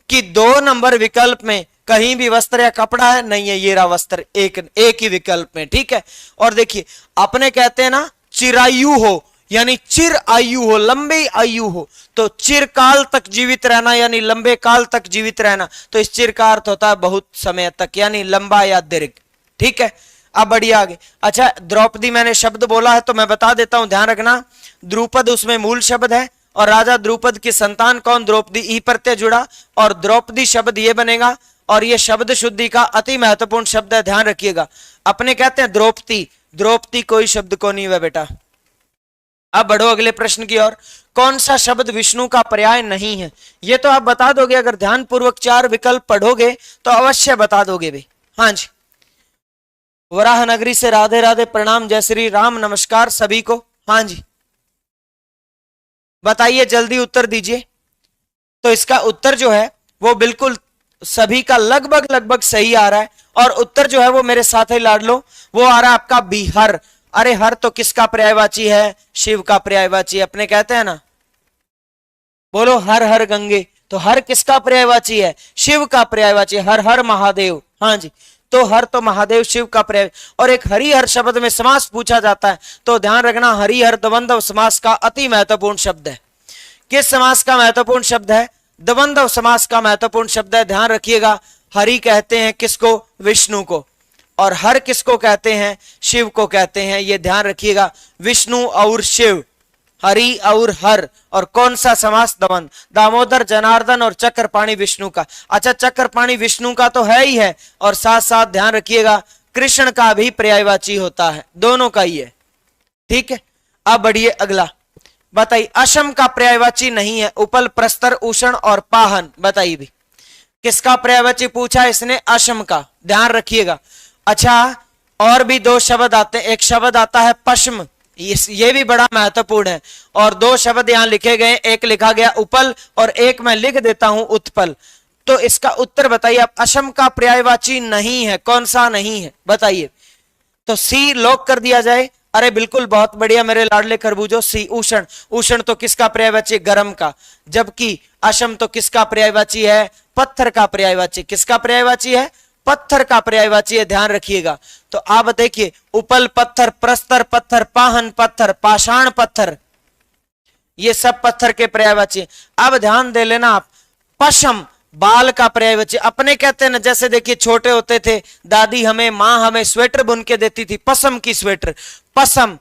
कि 2 नंबर विकल्प में कहीं भी वस्त्र या कपड़ा है नहीं है, ये रहा वस्त्र एक ही विकल्प में, ठीक है। और देखिए अपने कहते हैं ना चिरायु हो यानी चिर आयु हो, लंबी आयु हो, तो चिरकाल तक जीवित रहना यानी लंबे काल तक जीवित रहना, तो इस चिर का अर्थ होता है बहुत समय तक यानी लंबा या दीर्घ, ठीक है। अब बढ़िया आगे। अच्छा द्रौपदी मैंने शब्द बोला है तो मैं बता देता हूं, ध्यान रखना। द्रुपद उसमें मूल शब्द है और राजा द्रुपद की संतान कौन, द्रौपदी, ई प्रत्यय जुड़ा और द्रौपदी शब्द ये बनेगा और ये शब्द शुद्धि का अति महत्वपूर्ण शब्द है, ध्यान रखिएगा। अपने कहते हैं द्रौपदी, द्रौपदी कोई शब्द को नहीं हुआ बेटा। अब बढ़ो अगले प्रश्न की ओर। कौन सा शब्द विष्णु का पर्याय नहीं है? ये तो आप बता दोगे, अगर ध्यान पूर्वक 4 विकल्प पढ़ोगे तो अवश्य बता दोगे भाई। हाँ जी, वराह नगरी से राधे राधे, प्रणाम, जय श्री राम, नमस्कार सभी को। हाँ जी बताइए, जल्दी उत्तर दीजिए। तो इसका उत्तर जो है वो बिल्कुल सभी का लगभग लगभग सही आ रहा है और उत्तर जो है वो मेरे साथ ही लाड लो, वो आ रहा है आपका बी, हर। अरे हर तो किसका पर्यायवाची है? शिव का पर्यायवाची। अपने कहते हैं ना, बोलो हर हर गंगे, तो हर किसका पर्यायवाची है? शिव का पर्यायवाची, हर हर महादेव। हाँ जी, तो हर तो महादेव शिव का पर्याय। और एक हरिहर शब्द में समास पूछा जाता है तो ध्यान रखना, हरिहर द्वंद्व समास का अति महत्वपूर्ण शब्द है। किस समास का महत्वपूर्ण शब्द है? द्वंद्व समास का महत्वपूर्ण शब्द है, ध्यान रखिएगा। हरि कहते हैं किसको? विष्णु को। और हर किसको कहते हैं? शिव को कहते हैं, ये ध्यान रखिएगा। विष्णु और शिव, हरि और हर। और कौन सा समास? द्वंद्व। दामोदर, जनार्दन और चक्रपाणी विष्णु का। अच्छा चक्रपाणी विष्णु का तो है ही है और साथ साथ ध्यान रखिएगा कृष्ण का भी पर्यायवाची होता है, दोनों का ही है, ठीक है। अब बढ़िए अगला, बताइए अशम का पर्यायवाची नहीं है। उपल, प्रस्तर, उषण और पाहन, बताइए भी किसका पर्यायवाची पूछा इसने? अशम का, ध्यान रखिएगा। अच्छा और भी 2 शब्द आते हैं, एक शब्द आता है पश्म, ये भी बड़ा महत्वपूर्ण है। और 2 शब्द यहां लिखे गए, एक लिखा गया उपल और एक मैं लिख देता हूं उत्पल। तो इसका उत्तर बताइए आप। अशम का पर्यायवाची नहीं है, कौन सा नहीं है बताइए? तो सी लॉक कर दिया जाए। अरे बिल्कुल, बहुत बढ़िया मेरे लाडले खरबूजो, सी उषण। उषण तो किसका पर्यायवाची? गर्म का। जबकि अशम तो किसका पर्यायवाची है? पत्थर का पर्यायवाची। किसका पर्यायवाची है? पत्थर का पर्यायवाची है, ध्यान रखिएगा। तो आप देखिए, उपल पत्थर, प्रस्तर पत्थर, पाहन पत्थर, पाषाण पत्थर, ये सब पत्थर के पर्यायवाची। अब ध्यान दे लेना आप, पशम बाल का पर्यायवाची। अपने कहते हैं ना, जैसे देखिए छोटे होते थे दादी हमें, माँ हमें स्वेटर बुन के देती थी, पसम की स्वेटर, पसम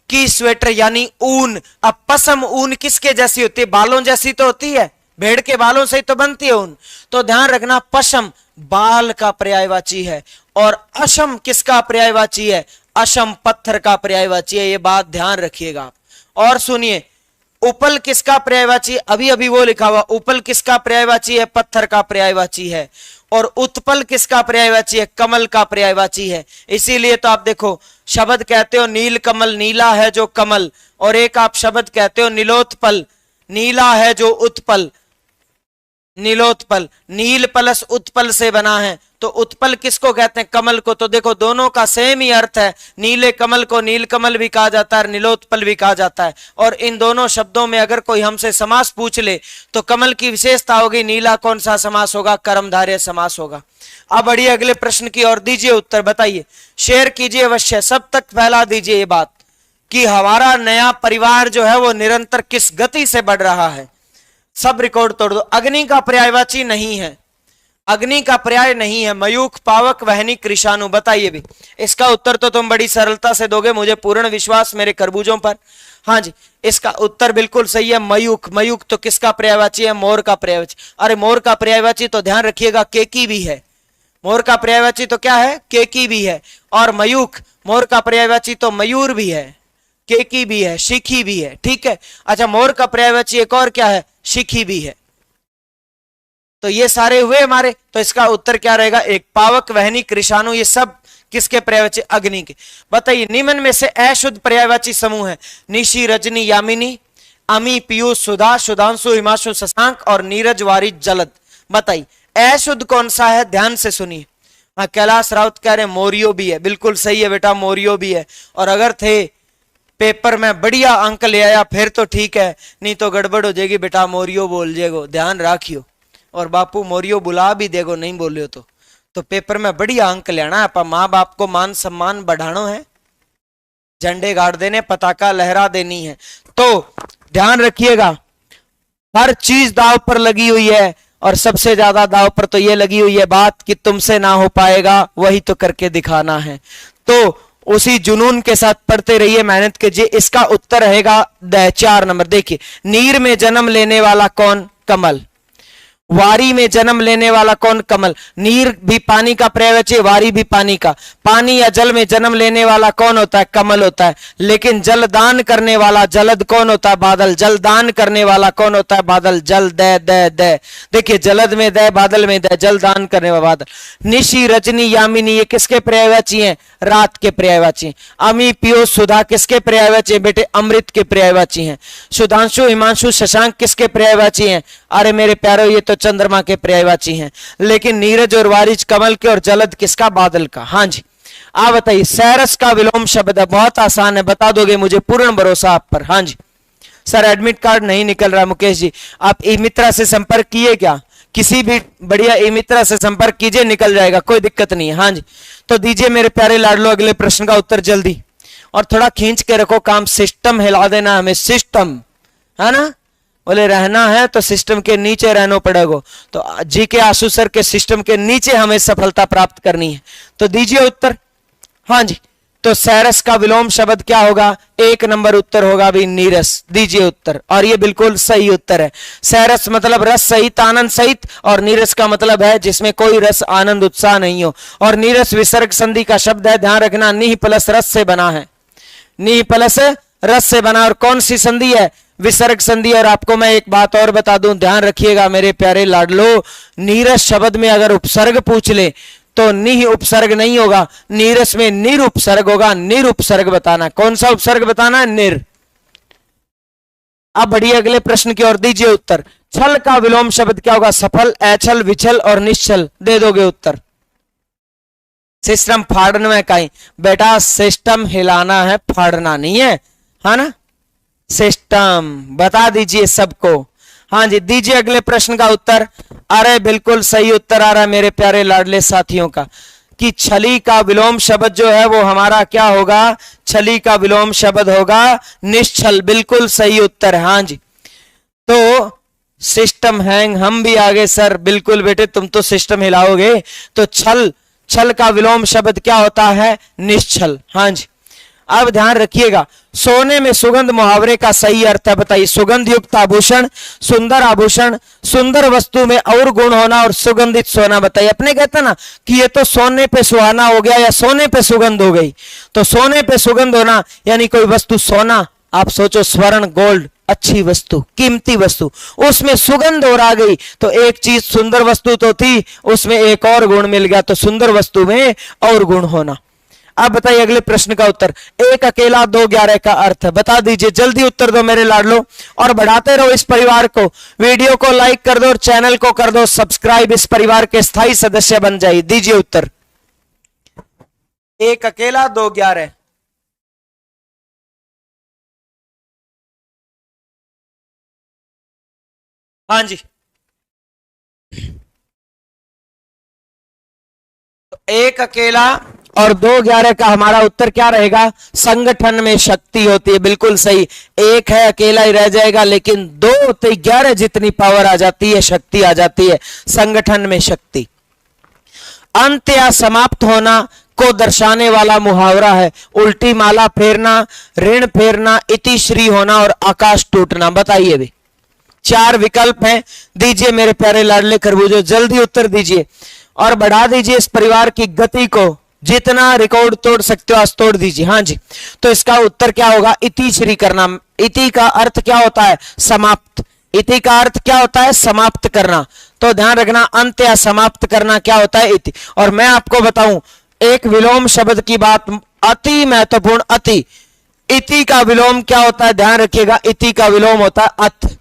की स्वेटर यानी ऊन। अब पसम ऊन किसके जैसी होती है? बालों जैसी तो होती है, भेड़ के बालों से ही तो बनती है ऊन। तो ध्यान रखना, पशम बाल का पर्यायवाची है और अशम किसका पर्यायवाची है? अशम पत्थर का पर्यायवाची है, ये बात ध्यान रखिएगा आप। और सुनिए, उपल किसका पर्यायवाची? अभी अभी वो लिखा हुआ, उपल किसका पर्यायवाची है? पत्थर का पर्यायवाची है। और उत्पल किसका पर्यायवाची है? कमल का पर्यायवाची है। इसीलिए तो आप देखो, शब्द कहते हो नील कमल, नीला है जो कमल, और एक आप शब्द कहते हो नीलोत्पल, नीला है जो उत्पल, नीलोत्पल। नील प्लस उत्पल से बना है, तो उत्पल किसको कहते हैं? कमल को। तो देखो दोनों का सेम ही अर्थ है, नीले कमल को नील कमल भी कहा जाता है, नीलोत्पल भी कहा जाता है। और इन दोनों शब्दों में अगर कोई हमसे समास पूछ ले तो कमल की विशेषता होगी, नीला कौन सा समास होगा? कर्मधारय समास होगा। अब बढ़िए अगले प्रश्न की ओर, दीजिए उत्तर, बताइए, शेयर कीजिए अवश्य, सब तक फैला दीजिए ये बात कि हमारा नया परिवार जो है वो निरंतर किस गति से बढ़ रहा है। सब रिकॉर्ड तोड़ दो। अग्नि का पर्यायवाची नहीं है, अग्नि का पर्याय नहीं है। मयूख, पावक, वहनी, कृषाणु, बताइए भी। इसका उत्तर तो तुम बड़ी सरलता से दोगे, मुझे पूर्ण विश्वास मेरे खरबूजों पर। हाँ जी, इसका उत्तर बिल्कुल सही है, मयूख। मयूख तो किसका पर्यायवाची है? मोर का पर्यायवाची। अरे मोर का पर्यायवाची तो ध्यान रखिएगा केकी भी है। मोर का पर्यायवाची तो क्या है? केकी भी है। और मयूख, मोर का पर्यायवाची तो मयूर भी है, केकी भी है, शिखी भी है, ठीक है। अच्छा, मोर का पर्यायवाची एक और क्या है? शिखी भी है। तो ये सारे हुए हमारे, तो इसका उत्तर क्या रहेगा? एक, पावक, वहनी, कृषाणु, ये सब किसके पर्यायवाची? अग्नि के। बताइए, निम्न में से अशुद्ध पर्यायवाची समूह है? निशि, रजनी, यामिनी, अमी, पीयूष, सुधा, सुधांशु, हिमांशु, शशांक और नीरज, वारिज, जलद। बताइए अशुद्ध कौन सा है? ध्यान से सुनिए। हाँ, कैलाश राउत कह रहे मोरियो भी है, बिल्कुल सही है बेटा, मोरियो भी है। और अगर थे पेपर में बढ़िया अंक ले आया फिर तो ठीक है, नहीं तो गड़बड़ हो जाएगी बेटा, मोरियो बोल जाएगो, ध्यान रखियो। और बापू मोरियो बुला भी देगो नहीं बोलियो तो पेपर में बढ़िया अंक लेना है। अपन माँ बाप को मान सम्मान बढ़ाना है, झंडे गाड़ देने, पताका लहरा देनी है। तो ध्यान रखिएगा, हर चीज दाव पर लगी हुई है, और सबसे ज्यादा दाव पर तो ये लगी हुई है बात कि तुमसे ना हो पाएगा, वही तो करके दिखाना है। तो उसी जुनून के साथ पढ़ते रहिए, मेहनत कीजिए। इसका उत्तर रहेगा 4 नंबर। देखिए, नीर में जन्म लेने वाला कौन? कमल। वारी में जन्म लेने वाला कौन? कमल। नीर भी पानी का पर्यायवाची, वारी भी पानी का। पानी या जल में जन्म लेने वाला कौन होता है? कमल होता है। लेकिन जल दान करने वाला जलद कौन होता है? बादल। जल दान करने वाला कौन होता है? बादल। जल दे दे दे, देखिए जलद में दे, बादल में दे, जल दान करने वाला बादल। निशी, रजनी, यामिनी ये किसके पर्यायवाची हैं? रात के पर्यायवाची। अमी, पियो, सुधा किसके पर्यायवाची हैं? बेटे अमृत के पर्यायवाची हैं। सुधांशु, हिमांशु, शशांक किसके पर्यायवाची हैं? अरे मेरे प्यारो, ये तो चंद्रमा के पर्यायवाची हैं। लेकिन नीरज और वारिज कमल के, और जलद किसका? बादल का। हाँ जी, आप बताइए, सैरस का विलोम शब्द है, बहुत आसान है, बता दोगे मुझे, पूर्ण भरोसा आप पर। हाँ जी सर, एडमिट कार्ड नहीं निकल रहा मुकेश जी, आप ई मित्रा से संपर्क किए क्या? किसी भी बढ़िया ई मित्रा से संपर्क कीजिए, निकल जाएगा, कोई दिक्कत नहीं है। हाँ जी, तो दीजिए मेरे प्यारे लाडलो अगले प्रश्न का उत्तर जल्दी, और थोड़ा खींच के रखो काम, सिस्टम हिला देना हमें, सिस्टम है ना, बोले रहना है तो सिस्टम के नीचे रहना पड़ेगा। तो जी के आशु सर के सिस्टम के नीचे हमें सफलता प्राप्त करनी है। तो दीजिए उत्तर। हाँ जी, तो सैरस का विलोम शब्द क्या होगा? 1 नंबर उत्तर होगा भी नीरस। दीजिए उत्तर, और ये बिल्कुल सही उत्तर है। सैरस मतलब रस सहित, आनंद सहित, और नीरस का मतलब है जिसमें कोई रस, आनंद, उत्साह नहीं हो। और नीरस विसर्ग संधि का शब्द है, ध्यान रखना, नीह प्लस रस से बना है, नीह प्लस रस से बना। और कौन सी संधि है? विसर्ग संधि। और आपको मैं एक बात और बता दूं, ध्यान रखिएगा मेरे प्यारे लाडलो, नीरस शब्द में अगर उपसर्ग पूछ ले तो निह उपसर्ग नहीं होगा, नीरस में निर उपसर्ग होगा। निर उपसर्ग बताना, कौन सा उपसर्ग बताना है? निर। अब बढ़िए अगले प्रश्न की ओर, दीजिए उत्तर। छल का विलोम शब्द क्या होगा? सफल, अछल, विछल और निश्चल। दे दोगे उत्तर? सिस्टम फाड़ने में कहीं बेटा, सिस्टम हिलाना है, फाड़ना नहीं है, है ना। सिस्टम बता दीजिए सबको। हाँ जी, दीजिए अगले प्रश्न का उत्तर। अरे बिल्कुल सही उत्तर आ रहा है मेरे प्यारे लाडले साथियों का, कि छली का विलोम शब्द जो है वो हमारा क्या होगा? छली का विलोम शब्द होगा निश्चल। बिल्कुल सही उत्तर है। हाँ जी, तो सिस्टम हैंग, हम भी आगे सर, बिल्कुल बेटे तुम तो सिस्टम हिलाओगे। तो छल, छल का विलोम शब्द क्या होता है? निश्चल। हाँ जी, अब ध्यान रखिएगा, सोने में सुगंध मुहावरे का सही अर्थ है, बताइए। सुगंध युक्त आभूषण, सुंदर आभूषण, सुंदर वस्तु में और गुण होना और सुगंधित सोना। बताइए, अपने कहते ना कि ये तो सोने पे सुहाना हो गया या सोने पे सुगंध हो गई। तो सोने पे सुगंध होना यानी कोई वस्तु सोना, आप सोचो स्वर्ण, गोल्ड, अच्छी वस्तु, कीमती वस्तु, उसमें सुगंध और आ गई तो एक चीज, सुंदर वस्तु तो थी, उसमें एक और गुण मिल गया, तो सुंदर वस्तु में और गुण होना। अब बताइए अगले प्रश्न का उत्तर। 1 अकेला 2 11 का अर्थ है, बता दीजिए, जल्दी उत्तर दो मेरे लाडलो, और बढ़ाते रहो इस परिवार को। वीडियो को लाइक कर दो और चैनल को कर दो सब्सक्राइब, इस परिवार के स्थायी सदस्य बन जाइए। दीजिए उत्तर। 1 अकेला 2 11। हाँ जी, तो 1 अकेला और 2 11 का हमारा उत्तर क्या रहेगा? संगठन में शक्ति होती है। बिल्कुल सही, 1 है अकेला ही रह जाएगा, लेकिन 2 तो 11 जितनी पावर आ जाती है, शक्ति आ जाती है, संगठन में शक्ति। अंत या समाप्त होना को दर्शाने वाला मुहावरा है। उल्टी माला फेरना, ऋण फेरना, इतिश्री होना और आकाश टूटना। बताइए भी, 4 विकल्प हैं, दीजिए मेरे प्यारे लाडले खरबूजो, जल्दी उत्तर दीजिए और बढ़ा दीजिए इस परिवार की गति को, जितना रिकॉर्ड तोड़ सकते हो आज तोड़ दीजिए। हाँ जी, तो इसका उत्तर क्या होगा? इतिश्री करना। इति का अर्थ क्या होता है? समाप्त। इति का अर्थ क्या होता है? समाप्त करना। तो ध्यान रखना, अंत या समाप्त करना क्या होता है? इति। और मैं आपको बताऊं एक विलोम शब्द की बात, अति महत्वपूर्ण, अति। इति का विलोम क्या होता है? ध्यान रखिएगा, इति का विलोम होता है अथ।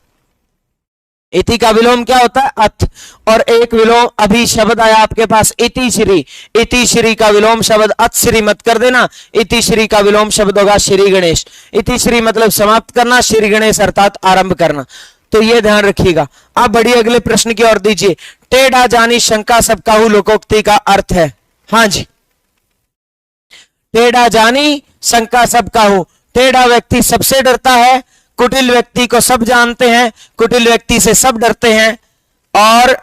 इति का विलोम क्या होता है? अथ। और एक विलोम अभी शब्द आया आपके पास इति श्री, इति श्री का विलोम शब्द अथ श्री मत कर देना, इति श्री का विलोम शब्द होगा श्री गणेश। इति श्री मतलब समाप्त करना, श्री गणेश अर्थात आरंभ करना, तो ये ध्यान रखिएगा। आप बढ़िए अगले प्रश्न की ओर दीजिए। टेढ़ा जानी शंका सब काहू लोकोक्ति का अर्थ है। हाँ जी, टेढ़ा जानी शंका सब काहू, टेढ़ा व्यक्ति सबसे डरता है, कुटिल व्यक्ति को सब जानते हैं, कुटिल व्यक्ति से सब डरते हैं, और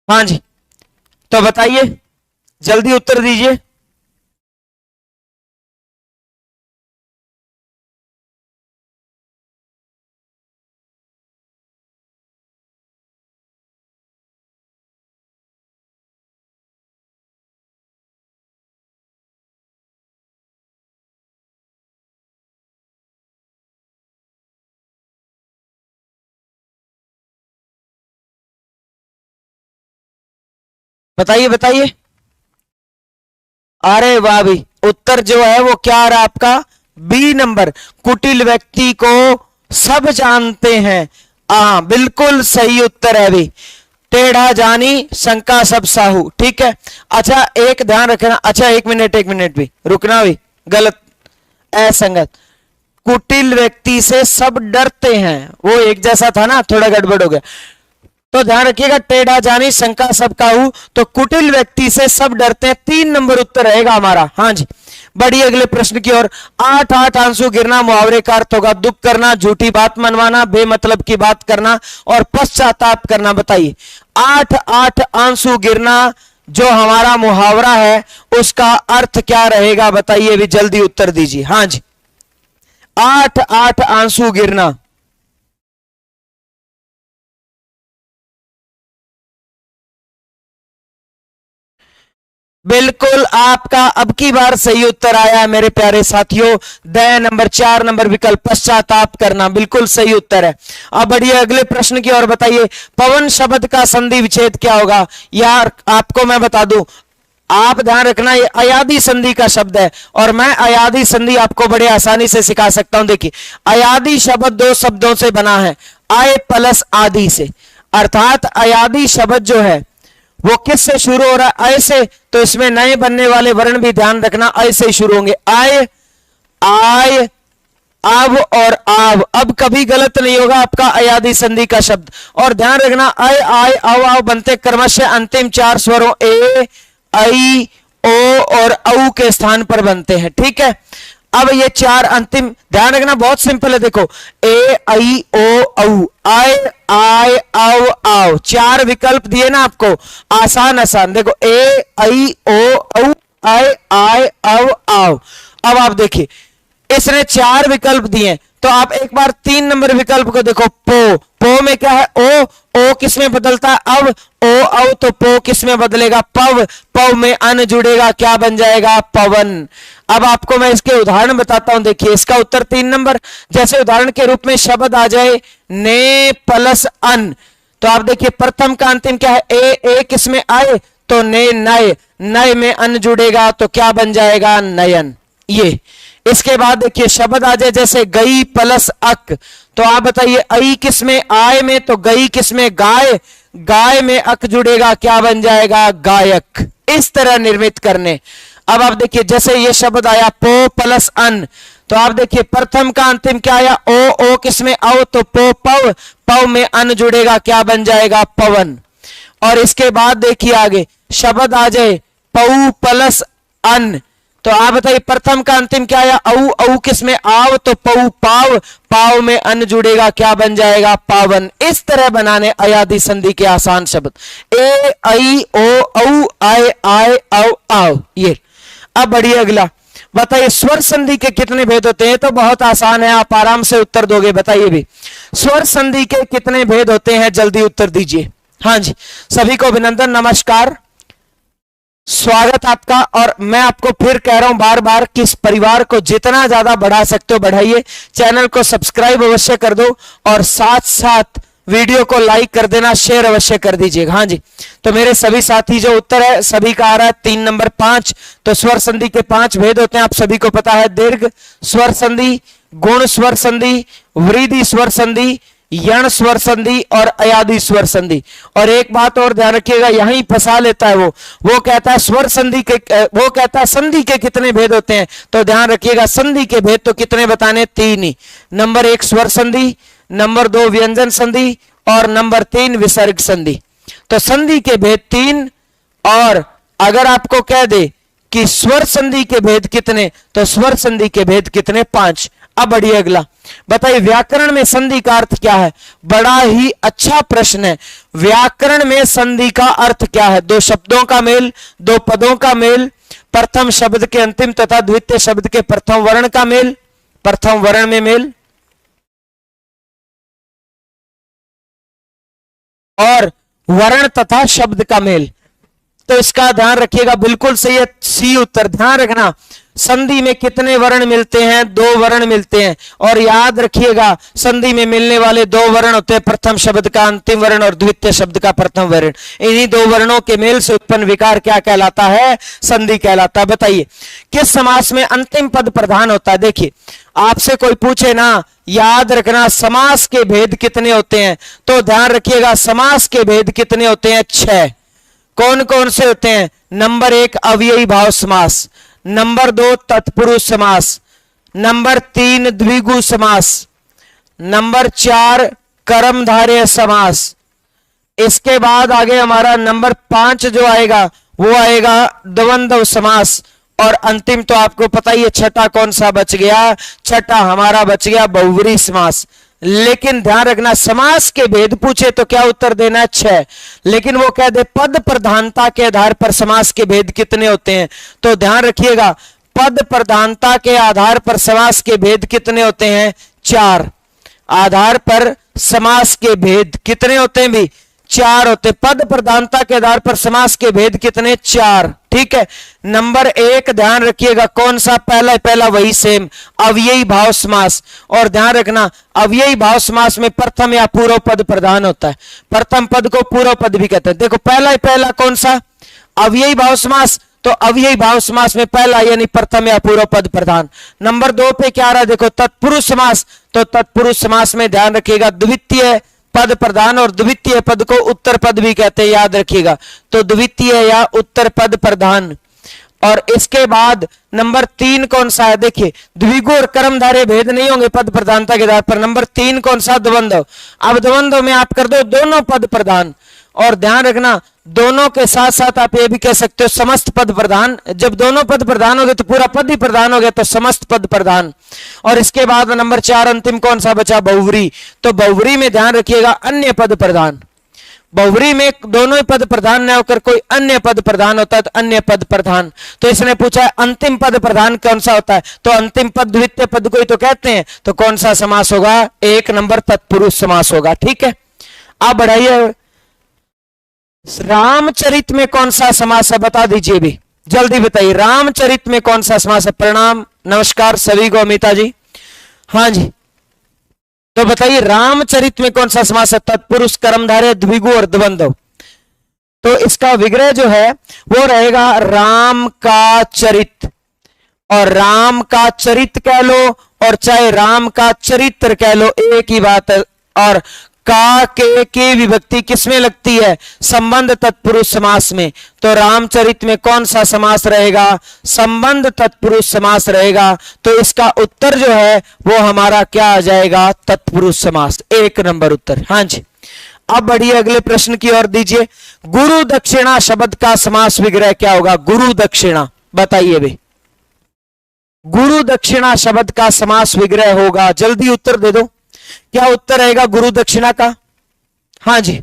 हाँ जी, तो बताइए, जल्दी उत्तर दीजिए। बताइए बताइए। अरे वाह भाई, उत्तर जो है वो क्या आ रहा आपका? बी नंबर, कुटिल व्यक्ति को सब जानते हैं। बिल्कुल सही उत्तर है भाई, टेढ़ा जानी शंका सब साहू। ठीक है, अच्छा एक ध्यान रखना, अच्छा एक मिनट भी रुकना भी, गलत असंगत। कुटिल व्यक्ति से सब डरते हैं, वो एक जैसा था ना, थोड़ा गड़बड़ हो गया, तो ध्यान रखिएगा। टेढ़ा जानी शंका सब काहू, तो कुटिल व्यक्ति से सब डरते हैं, 3 नंबर उत्तर रहेगा हमारा। हाँ जी, बढ़िए अगले प्रश्न की ओर। 8 आंसू गिरना मुहावरे का अर्थ होगा दुख करना, झूठी बात मनवाना, बेमतलब की बात करना और पश्चाताप करना। बताइए, 8 आंसू गिरना जो हमारा मुहावरा है उसका अर्थ क्या रहेगा? बताइए भी, जल्दी उत्तर दीजिए। हाँ जी, 8 आंसू गिरना, बिल्कुल आपका अब की बार सही उत्तर आया है मेरे प्यारे साथियों। द नंबर 4 नंबर विकल्प, पश्चाताप करना, बिल्कुल सही उत्तर है। अब बढ़िए अगले प्रश्न की ओर। बताइए, पवन शब्द का संधि विच्छेद क्या होगा? यार आपको मैं बता दूं, आप ध्यान रखना, ये अयादी संधि का शब्द है और मैं अयादी संधि आपको बड़े आसानी से सिखा सकता हूं। देखिए, अयादी शब्द 2 शब्दों से बना है, आय प्लस आदि से, अर्थात अयादी शब्द जो है वो किस से शुरू हो रहा है? अय से, तो इसमें नए बनने वाले वर्ण भी ध्यान रखना अय से शुरू होंगे। आय, आय, अब और आव, अब कभी गलत नहीं होगा आपका अयादी संधि का शब्द। और ध्यान रखना, अय, आय, अव, आव बनते क्रमशः अंतिम 4 स्वरों ए, आई, ओ और औ के स्थान पर बनते हैं। ठीक है, अब ये 4 अंतिम ध्यान रखना, बहुत सिंपल है। देखो, ए, आई, ओ, औ, आय, आय, औ, आव, 4 विकल्प दिए ना आपको, आसान आसान। देखो, ए, आई, ओ, औ, आय, आय, औ, आव। अब आप देखिए, इसने 4 विकल्प दिए, तो आप एक बार 3 नंबर विकल्प को देखो, पो, पो में क्या है? ओ, ओ किस में बदलता है? अब, ओ, औ, तो पो किस में बदलेगा? पव, पव में अन जुड़ेगा, क्या बन जाएगा? पवन। अब आपको मैं इसके उदाहरण बताता हूं, देखिए इसका उत्तर 3 नंबर। जैसे उदाहरण के रूप में शब्द आ जाए ने प्लस अन, तो आप देखिए प्रथम का अंतिम क्या है? ए किस में आए? तो ने, नय, नय में अन जुड़ेगा, तो क्या बन जाएगा? नयन। ये इसके बाद देखिए शब्द आ जाए जैसे गई प्लस अक, तो आप बताइए आई किस में? आय में, तो गई किस में? गाय, गाय में अक जुड़ेगा, क्या बन जाएगा? गायक। इस तरह निर्मित करने। अब आप देखिए, जैसे ये शब्द आया पो प्लस अन, तो आप देखिए प्रथम का अंतिम क्या आया? ओ, ओ किस में? औ, तो पो, पव, पव में अन जुड़ेगा, क्या बन जाएगा? पवन। और इसके बाद देखिए आगे शब्द आ जाए पऊ प्लस अन, तो आप बताइए प्रथम का अंतिम क्या आया? औ, औ किस में? आव, तो पऊ, पाव, पाव में अन जुड़ेगा, क्या बन जाएगा? पावन। इस तरह बनाने अयादी संधि के आसान शब्द, ए, आई, ओ, औ, आय, आय, औ, आव। ये अब बढ़िए अगला, बताइए स्वर संधि के कितने भेद होते हैं? तो बहुत आसान है, आप आराम से उत्तर दोगे। बताइए भी, स्वर संधि के कितने भेद होते हैं? जल्दी उत्तर दीजिए। हाँ जी, सभी को अभिनंदन, नमस्कार, स्वागत आपका। और मैं आपको फिर कह रहा हूं बार बार कि इस परिवार को जितना ज्यादा बढ़ा सकते हो बढ़ाइए, चैनल को सब्सक्राइब अवश्य कर दो और साथ साथ वीडियो को लाइक कर देना, शेयर अवश्य कर दीजिएगा। हाँ जी, तो मेरे सभी साथी जो उत्तर है सभी का आ रहा है 3 नंबर 5। तो स्वर संधि के 5 भेद होते हैं, आप सभी को पता है। दीर्घ स्वर संधि, गुण स्वर संधि, वृद्धि स्वर संधि, यण स्वर संधि और अयादि स्वर संधि। और एक बात और ध्यान रखिएगा, यहीं फंसा लेता है वो कहता है स्वर संधि के, वो कहता है संधि के कितने भेद होते हैं, तो ध्यान रखिएगा संधि के भेद तो कितने बताने, 3 ही। नंबर 1 स्वर संधि, नंबर 2 व्यंजन संधि और नंबर 3 विसर्ग संधि। तो संधि के भेद 3, और अगर आपको कह दे कि स्वर संधि के भेद कितने, तो स्वर संधि के भेद कितने, 5। अब बढ़िए अगला, बताइए व्याकरण में संधि का अर्थ क्या है। बड़ा ही अच्छा प्रश्न है। व्याकरण में संधि का अर्थ क्या है? 2 शब्दों का मेल, 2 पदों का मेल, प्रथम शब्द के अंतिम तथा द्वितीय शब्द के प्रथम वर्ण का मेल, प्रथम वर्ण में मेल, और वर्ण तथा शब्द का मेल। तो इसका ध्यान रखिएगा, बिल्कुल सही है सी उत्तर। ध्यान रखना संधि में कितने वर्ण मिलते हैं, 2 वर्ण मिलते हैं। और याद रखिएगा संधि में मिलने वाले 2 वर्ण होते हैं, प्रथम शब्द का अंतिम वर्ण और द्वितीय शब्द का प्रथम वर्ण। इन्हीं 2 वर्णों के मेल से उत्पन्न विकार क्या कहलाता है, संधि कहलाता है। बताइए किस समास में अंतिम पद प्रधान होता है। देखिए आपसे कोई पूछे ना, याद रखना समास के भेद कितने होते हैं, तो ध्यान रखिएगा समास के भेद कितने होते हैं, 6। कौन कौन से होते हैं? नंबर 1 अव्ययी भाव समास, नंबर 2 तत्पुरुष समास, नंबर 3 द्विगु समास, नंबर 4 कर्मधारय समास। इसके बाद आगे हमारा नंबर 5 जो आएगा वो आएगा द्वंद्व समास। और अंतिम तो आपको पता ही है छठा कौन सा बच गया, छठा हमारा बच गया बहुव्रीहि समास। लेकिन ध्यान रखना समास के भेद पूछे तो क्या उत्तर देना है, 6। लेकिन वो कह दे पद प्रधानता के आधार पर समास के भेद कितने होते हैं, तो ध्यान रखिएगा पद प्रधानता के आधार पर समास के भेद कितने होते हैं, 4। आधार पर समास के भेद कितने होते हैं भी, 4 होते। पद प्रधानता के आधार पर समास के भेद कितने, 4। ठीक है। नंबर 1 ध्यान रखिएगा कौन सा, पहला वही सेम अव्ययी भाव समास। और ध्यान रखना अव्ययी भाव समास में प्रथम या पूर्व पद प्रधान होता है, प्रथम पद को पूर्व पद भी कहते हैं। देखो पहला कौन सा, अव्ययी भाव समास। तो अव्ययी भाव समास में पहला यानी प्रथम या पूर्व पद प्रधान। नंबर 2 पे क्या आ रहा है, देखो तत्पुरुष समास। तो तत्पुरुष समास में ध्यान रखिएगा द्वितीय पद प्रधान, और द्वितीय पद को उत्तर पद भी कहते हैं, याद रखिएगा। तो द्वितीय या उत्तर पद प्रधान। और इसके बाद नंबर 3 कौन सा है, देखिए द्विगु और कर्मधारय भेद नहीं होंगे पद प्रधानता के आधार पर। नंबर 3 कौन सा, द्वंद्व। अब द्वंद्व में आप कर दो दोनों पद प्रधान। और ध्यान रखना दोनों के साथ साथ आप ये भी कह सकते हो समस्त पद प्रधान। जब दोनों पद प्रधान हो गए तो पूरा पद ही प्रधान हो गया, तो समस्त पद प्रधान। और इसके बाद नंबर 4 अंतिम कौन सा बचा, बहुव्रीहि। तो बहुव्रीहि में ध्यान रखिएगा अन्य पद प्रधान। बहुव्रीहि में दोनों ही पद प्रधान न होकर कोई अन्य पद प्रधान होता है तो अन्य पद प्रधान। तो इसने पूछा है अंतिम पद प्रधान कौन सा होता है, तो अंतिम पद द्वितीय पद को ही तो कहते हैं। तो कौन सा समास होगा, 1 नंबर तत्पुरुष समास होगा। ठीक है। आप बढ़ाइए रामचरित में कौन सा समास है, बता दीजिए भी जल्दी बताइए। रामचरित में कौन सा समास है। प्रणाम नमस्कार सभी को अमिता जी। हाँ जी, तो बताइए रामचरित में कौन सा समास है, तत्पुरुष कर्मधारय द्विगु और द्वंद्व। तो इसका विग्रह जो है वो रहेगा राम का चरित। और राम का चरित कह लो और चाहे राम का चरित्र कह लो, एक ही बात है। और का के विभक्ति किसमें लगती है, संबंध तत्पुरुष समास में। तो रामचरित में कौन सा समास रहेगा, संबंध तत्पुरुष समास रहेगा। तो इसका उत्तर जो है वो हमारा क्या आ जाएगा, तत्पुरुष समास, 1 नंबर उत्तर। हाँ जी, अब बढ़िए अगले प्रश्न की ओर दीजिए। गुरु दक्षिणा शब्द का समास विग्रह क्या होगा, गुरु दक्षिणा बताइए भाई। गुरु दक्षिणा शब्द का समास विग्रह होगा, जल्दी उत्तर दे दो, क्या उत्तर रहेगा गुरु दक्षिणा का। हाँ जी,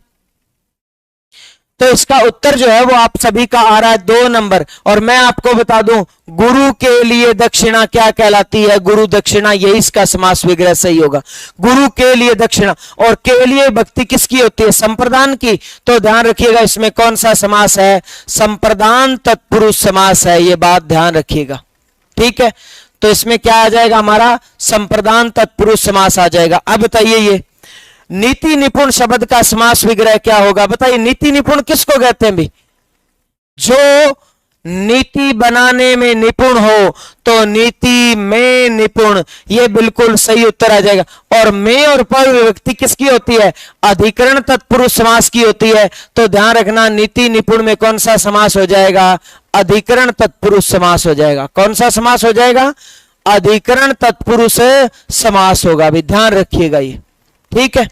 तो इसका उत्तर जो है वो आप सभी का आ रहा है 2 नंबर। और मैं आपको बता दूं गुरु के लिए दक्षिणा क्या कहलाती है, गुरु दक्षिणा, यही इसका समास विग्रह सही होगा। गुरु के लिए दक्षिणा, और के लिए भक्ति किसकी होती है, संप्रदान की। तो ध्यान रखिएगा इसमें कौन सा समास है, संप्रदान तत्पुरुष समास है, ये बात ध्यान रखिएगा। ठीक है, तो इसमें क्या आ जाएगा हमारा, संप्रदान तत्पुरुष समास आ जाएगा। अब बताइए ये नीति निपुण शब्द का समास विग्रह क्या होगा? बताइए, नीति निपुण किसको कहते हैं भी? जो नीति बनाने में निपुण हो, तो नीति में निपुण, ये बिल्कुल सही उत्तर आ जाएगा। और में और पर विभक्ति किसकी होती है? अधिकरण तत्पुरुष समास की होती है। तो ध्यान रखना, नीति निपुण में कौन सा समास हो जाएगा? अधिकरण तत्पुरुष समास हो जाएगा। कौन सा समास हो जाएगा? अधिकरण तत्पुरुष समास होगा भी, ध्यान रखिएगा ये, ठीक है।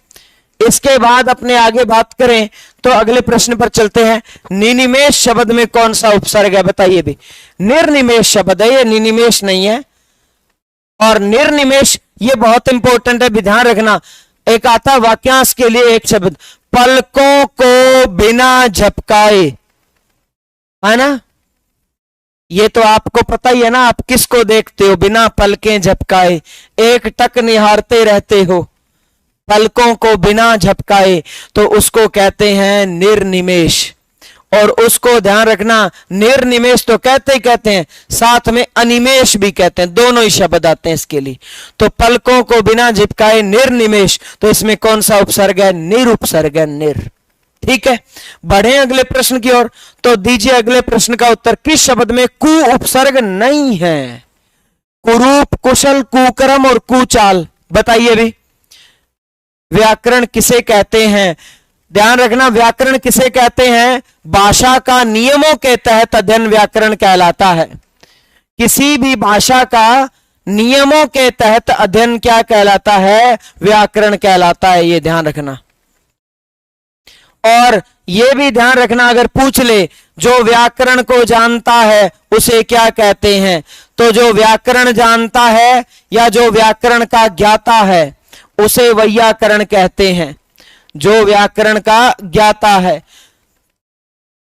इसके बाद अपने आगे बात करें तो अगले प्रश्न पर चलते हैं। निनिमेष शब्द में कौन सा उपसर्ग है? बताइए भी। निर्निमेष शब्द है ये, निनिमेष नहीं है। और निर्निमेष ये बहुत इंपॉर्टेंट है भी, ध्यान रखना। एक आता वाक्यांश के लिए एक शब्द, पलकों को बिना झपकाए, है ना? ये तो आपको पता ही है ना, आप किसको देखते हो बिना पलकें झपकाए? एक टक निहारते रहते हो, पलकों को बिना झपकाए, तो उसको कहते हैं निर्निमेष। और उसको ध्यान रखना, निर्निमेष तो कहते ही कहते हैं, साथ में अनिमेष भी कहते हैं, दोनों ही शब्द आते हैं इसके लिए। तो पलकों को बिना झपकाए निर्निमेष, तो इसमें कौन सा उपसर्ग है? निरुपसर्ग है, निर। ठीक है, बढ़े अगले प्रश्न की ओर। तो दीजिए अगले प्रश्न का उत्तर। किस शब्द में कु उपसर्ग नहीं है? कुरूप, कुशल, कुकर्म और कुचाल। बताइए भी, व्याकरण किसे कहते हैं? ध्यान रखना, व्याकरण किसे कहते हैं? भाषा का नियमों के तहत अध्ययन व्याकरण कहलाता है। किसी भी भाषा का नियमों के तहत अध्ययन क्या कहलाता है? व्याकरण कहलाता है, ये ध्यान रखना। और यह भी ध्यान रखना, अगर पूछ ले जो व्याकरण को जानता है उसे क्या कहते हैं, तो जो व्याकरण जानता है या जो व्याकरण का ज्ञाता है उसे वैयाकरण कहते हैं। जो व्याकरण का ज्ञाता है,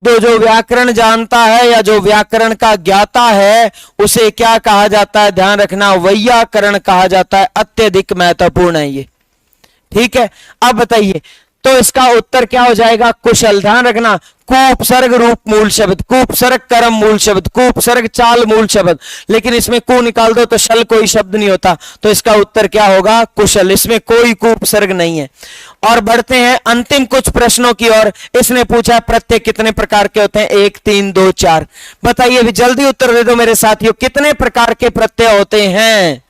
तो जो व्याकरण जानता है या जो व्याकरण का ज्ञाता है उसे क्या कहा जाता है? ध्यान रखना, वैयाकरण कहा जाता है। अत्यधिक महत्वपूर्ण है ये, ठीक है। अब बताइए, तो इसका उत्तर क्या हो जाएगा? कुशल। ध्यान रखना, कु उपसर्ग रूप मूल शब्द, कु उपसर्ग कर्म मूल शब्द, कु उपसर्ग चाल मूल शब्द, लेकिन इसमें कु निकाल दो तो शल कोई शब्द नहीं होता, तो इसका उत्तर क्या होगा? कुशल। इसमें कोई कु उपसर्ग नहीं है। और बढ़ते हैं अंतिम कुछ प्रश्नों की ओर। इसने पूछा प्रत्यय कितने प्रकार के होते हैं? 1, 3, 2, 4। बताइए भी, जल्दी उत्तर दे दो मेरे साथियों, कितने प्रकार के प्रत्यय होते हैं?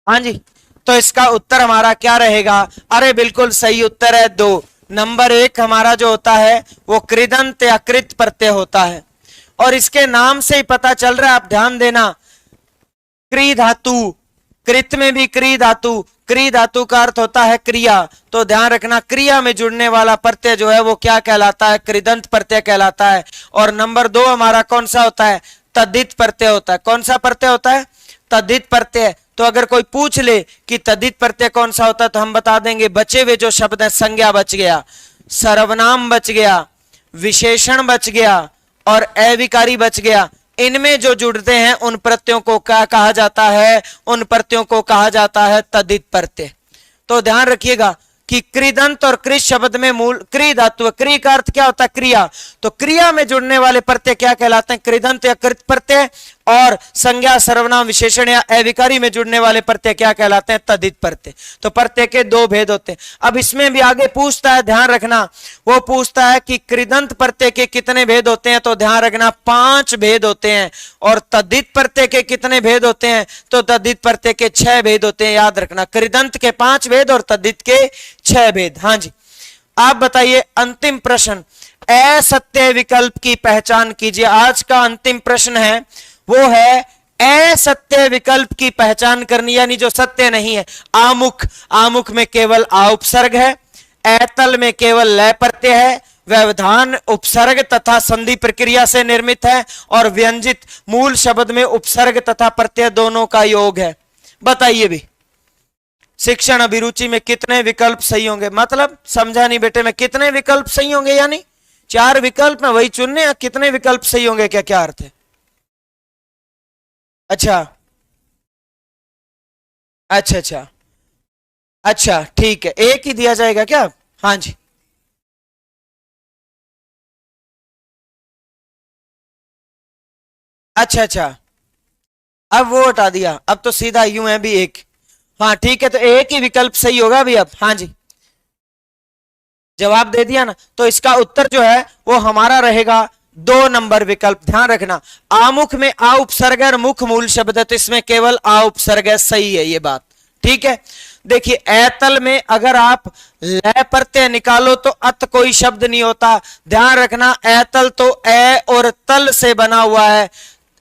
हाँ जी, तो इसका उत्तर हमारा क्या रहेगा? अरे बिल्कुल सही उत्तर है 2। नंबर 1 हमारा जो होता है वो कृदंत या कृत प्रत्यय होता है। और इसके नाम से ही पता चल रहा है, आप ध्यान देना, क्री धातु, कृत में भी क्री धातु, क्री धातु का अर्थ होता है क्रिया। तो ध्यान रखना, क्रिया में जुड़ने वाला प्रत्यय जो है वो क्या कहलाता है? कृदंत प्रत्यय कहलाता है। और नंबर 2 हमारा कौन सा होता है? तद्धित प्रत्यय होता है। कौन सा प्रत्यय होता है? तद्धित प्रत्यय। तो अगर कोई पूछ ले कि तद्धित प्रत्यय कौन सा होता है, तो हम बता देंगे बचे हुए जो शब्द है, संज्ञा बच गया, सर्वनाम बच गया, विशेषण बच गया और अविकारी बच गया। इनमें जो जुड़ते हैं उन प्रत्ययों को क्या कहा जाता है? उन प्रत्ययों को कहा जाता है तद्धित प्रत्यय। तो ध्यान रखिएगा कि कृदंत और कृत शब्द में मूल क्री धातु है। क्री का अर्थ क्या होता है? क्रिया। तो क्रिया में जुड़ने वाले प्रत्यय क्या कहलाते हैं? कृदंत या कृत प्रत्यय। और संज्ञा, सर्वनाम, विशेषण या अविकारी में जुड़ने वाले प्रत्यय क्या कहलाते हैं? तद्धित प्रत्यय। तो प्रत्यय के 2 भेद होते हैं। अब इसमें भी आगे पूछता है, ध्यान रखना, वो पूछता है कि कृदंत प्रत्यय के कितने भेद होते हैं? तो ध्यान रखना, 5 भेद होते हैं। और तद्धित प्रत्यय के कितने भेद होते हैं? तो तद्धित प्रत्यय के 6 भेद होते हैं। याद रखना, कृदंत के 5 भेद और तद्धित के 6 भेद। हाँ जी, आप बताइए अंतिम प्रश्न, असत्य विकल्प की पहचान कीजिए। आज का अंतिम प्रश्न है वो है असत्य विकल्प की पहचान करनी, यानी जो सत्य नहीं है। आमुख, आमुख में केवल आ उपसर्ग है, ऐतल में केवल लय प्रत्यय है, व्यवधान उपसर्ग तथा संधि प्रक्रिया से निर्मित है, और व्यंजित मूल शब्द में उपसर्ग तथा प्रत्यय दोनों का योग है। बताइए भी, शिक्षण अभिरुचि में कितने विकल्प सही होंगे? मतलब समझा नहीं बेटे, में कितने विकल्प सही होंगे? यानी 4 विकल्प में वही चुनने, या कितने विकल्प सही होंगे? क्या क्या अर्थ है? अच्छा अच्छा अच्छा, अच्छा ठीक है, एक ही दिया जाएगा क्या? हाँ जी, अच्छा अच्छा, अब वो हटा दिया, अब तो सीधा यूं है भी एक। हाँ ठीक है, तो एक ही विकल्प सही होगा अभी। अब हाँ जी, जवाब दे दिया ना, तो इसका उत्तर जो है वो हमारा रहेगा 2 नंबर विकल्प। ध्यान रखना, आमुख में आ उपसर्ग है और मुख मूल शब्द है, तो इसमें केवल आ उपसर्ग है, सही है ये बात। ठीक है, देखिए ऐतल में अगर आप लय प्रत्यय निकालो तो अत कोई शब्द नहीं होता। ध्यान रखना, ऐतल तो ए और तल से बना हुआ है।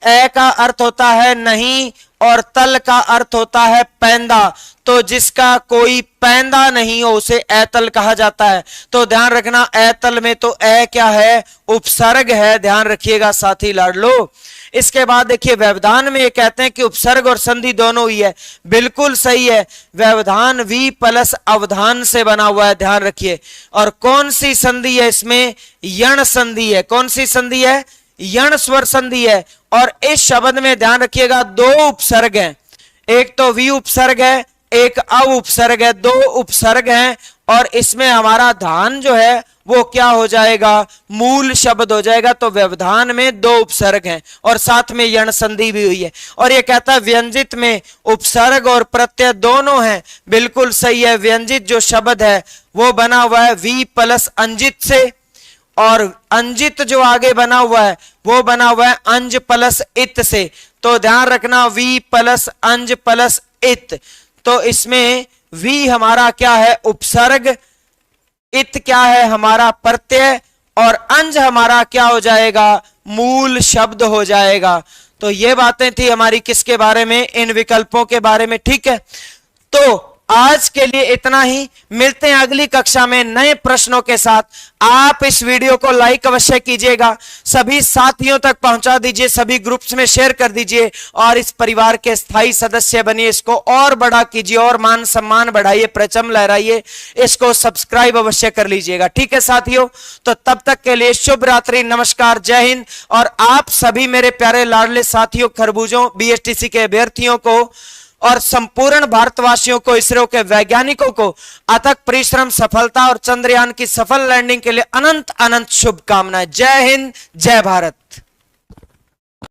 ए का अर्थ होता है नहीं और तल का अर्थ होता है पैंदा, तो जिसका कोई पैंदा नहीं हो उसे ऐतल कहा जाता है। तो ध्यान रखना, ऐतल में तो ए क्या है, उपसर्ग है, ध्यान रखिएगा साथी लाडलो। इसके बाद देखिए व्यवधान में ये कहते हैं कि उपसर्ग और संधि दोनों ही है, बिल्कुल सही है। व्यवधान वी प्लस अवधान से बना हुआ है, ध्यान रखिए। और कौन सी संधि है इसमें, यण संधि है। कौन सी संधि है, यण स्वर संधि है। और इस शब्द में ध्यान रखिएगा 2 उपसर्ग हैं, एक तो वी उपसर्ग है, एक अव उपसर्ग है, 2 उपसर्ग हैं। और इसमें हमारा धान जो है वो क्या हो जाएगा, मूल शब्द हो जाएगा। तो व्यवधान में 2 उपसर्ग हैं और साथ में यण संधि भी हुई है। और ये कहता है व्यंजित में उपसर्ग और प्रत्यय दोनों हैं, बिल्कुल सही है। व्यंजित जो शब्द है वो बना हुआ है वी प्लस अंजित से, और अंजित जो आगे बना हुआ है वो बना हुआ है अंज प्लस इत से। तो ध्यान रखना, वी प्लस अंज प्लस इत, तो इसमें वी हमारा क्या है, उपसर्ग, इत क्या है हमारा प्रत्यय, और अंज हमारा क्या हो जाएगा, मूल शब्द हो जाएगा। तो ये बातें थी हमारी किसके बारे में, इन विकल्पों के बारे में। ठीक है, तो आज के लिए इतना ही, मिलते हैं अगली कक्षा में नए प्रश्नों के साथ। आप इस वीडियो को लाइक अवश्य कीजिएगा, सभी साथियों तक पहुंचा दीजिए, सभी ग्रुप्स में शेयर कर दीजिए और इस परिवार के स्थायी सदस्य बनिए। इसको और बड़ा कीजिए और मान सम्मान बढ़ाइए, परचम लहराइए, इसको सब्सक्राइब अवश्य कर लीजिएगा। ठीक है साथियों, तो तब तक के लिए शुभ रात्रि, नमस्कार, जय हिंद। और आप सभी मेरे प्यारे लाडले साथियों, खरबूजों, बीएसटीसी के अभ्यर्थियों को और संपूर्ण भारतवासियों को, इसरो के वैज्ञानिकों को अथक परिश्रम, सफलता और चंद्रयान की सफल लैंडिंग के लिए अनंत अनंत शुभकामनाएं। जय हिंद, जय भारत।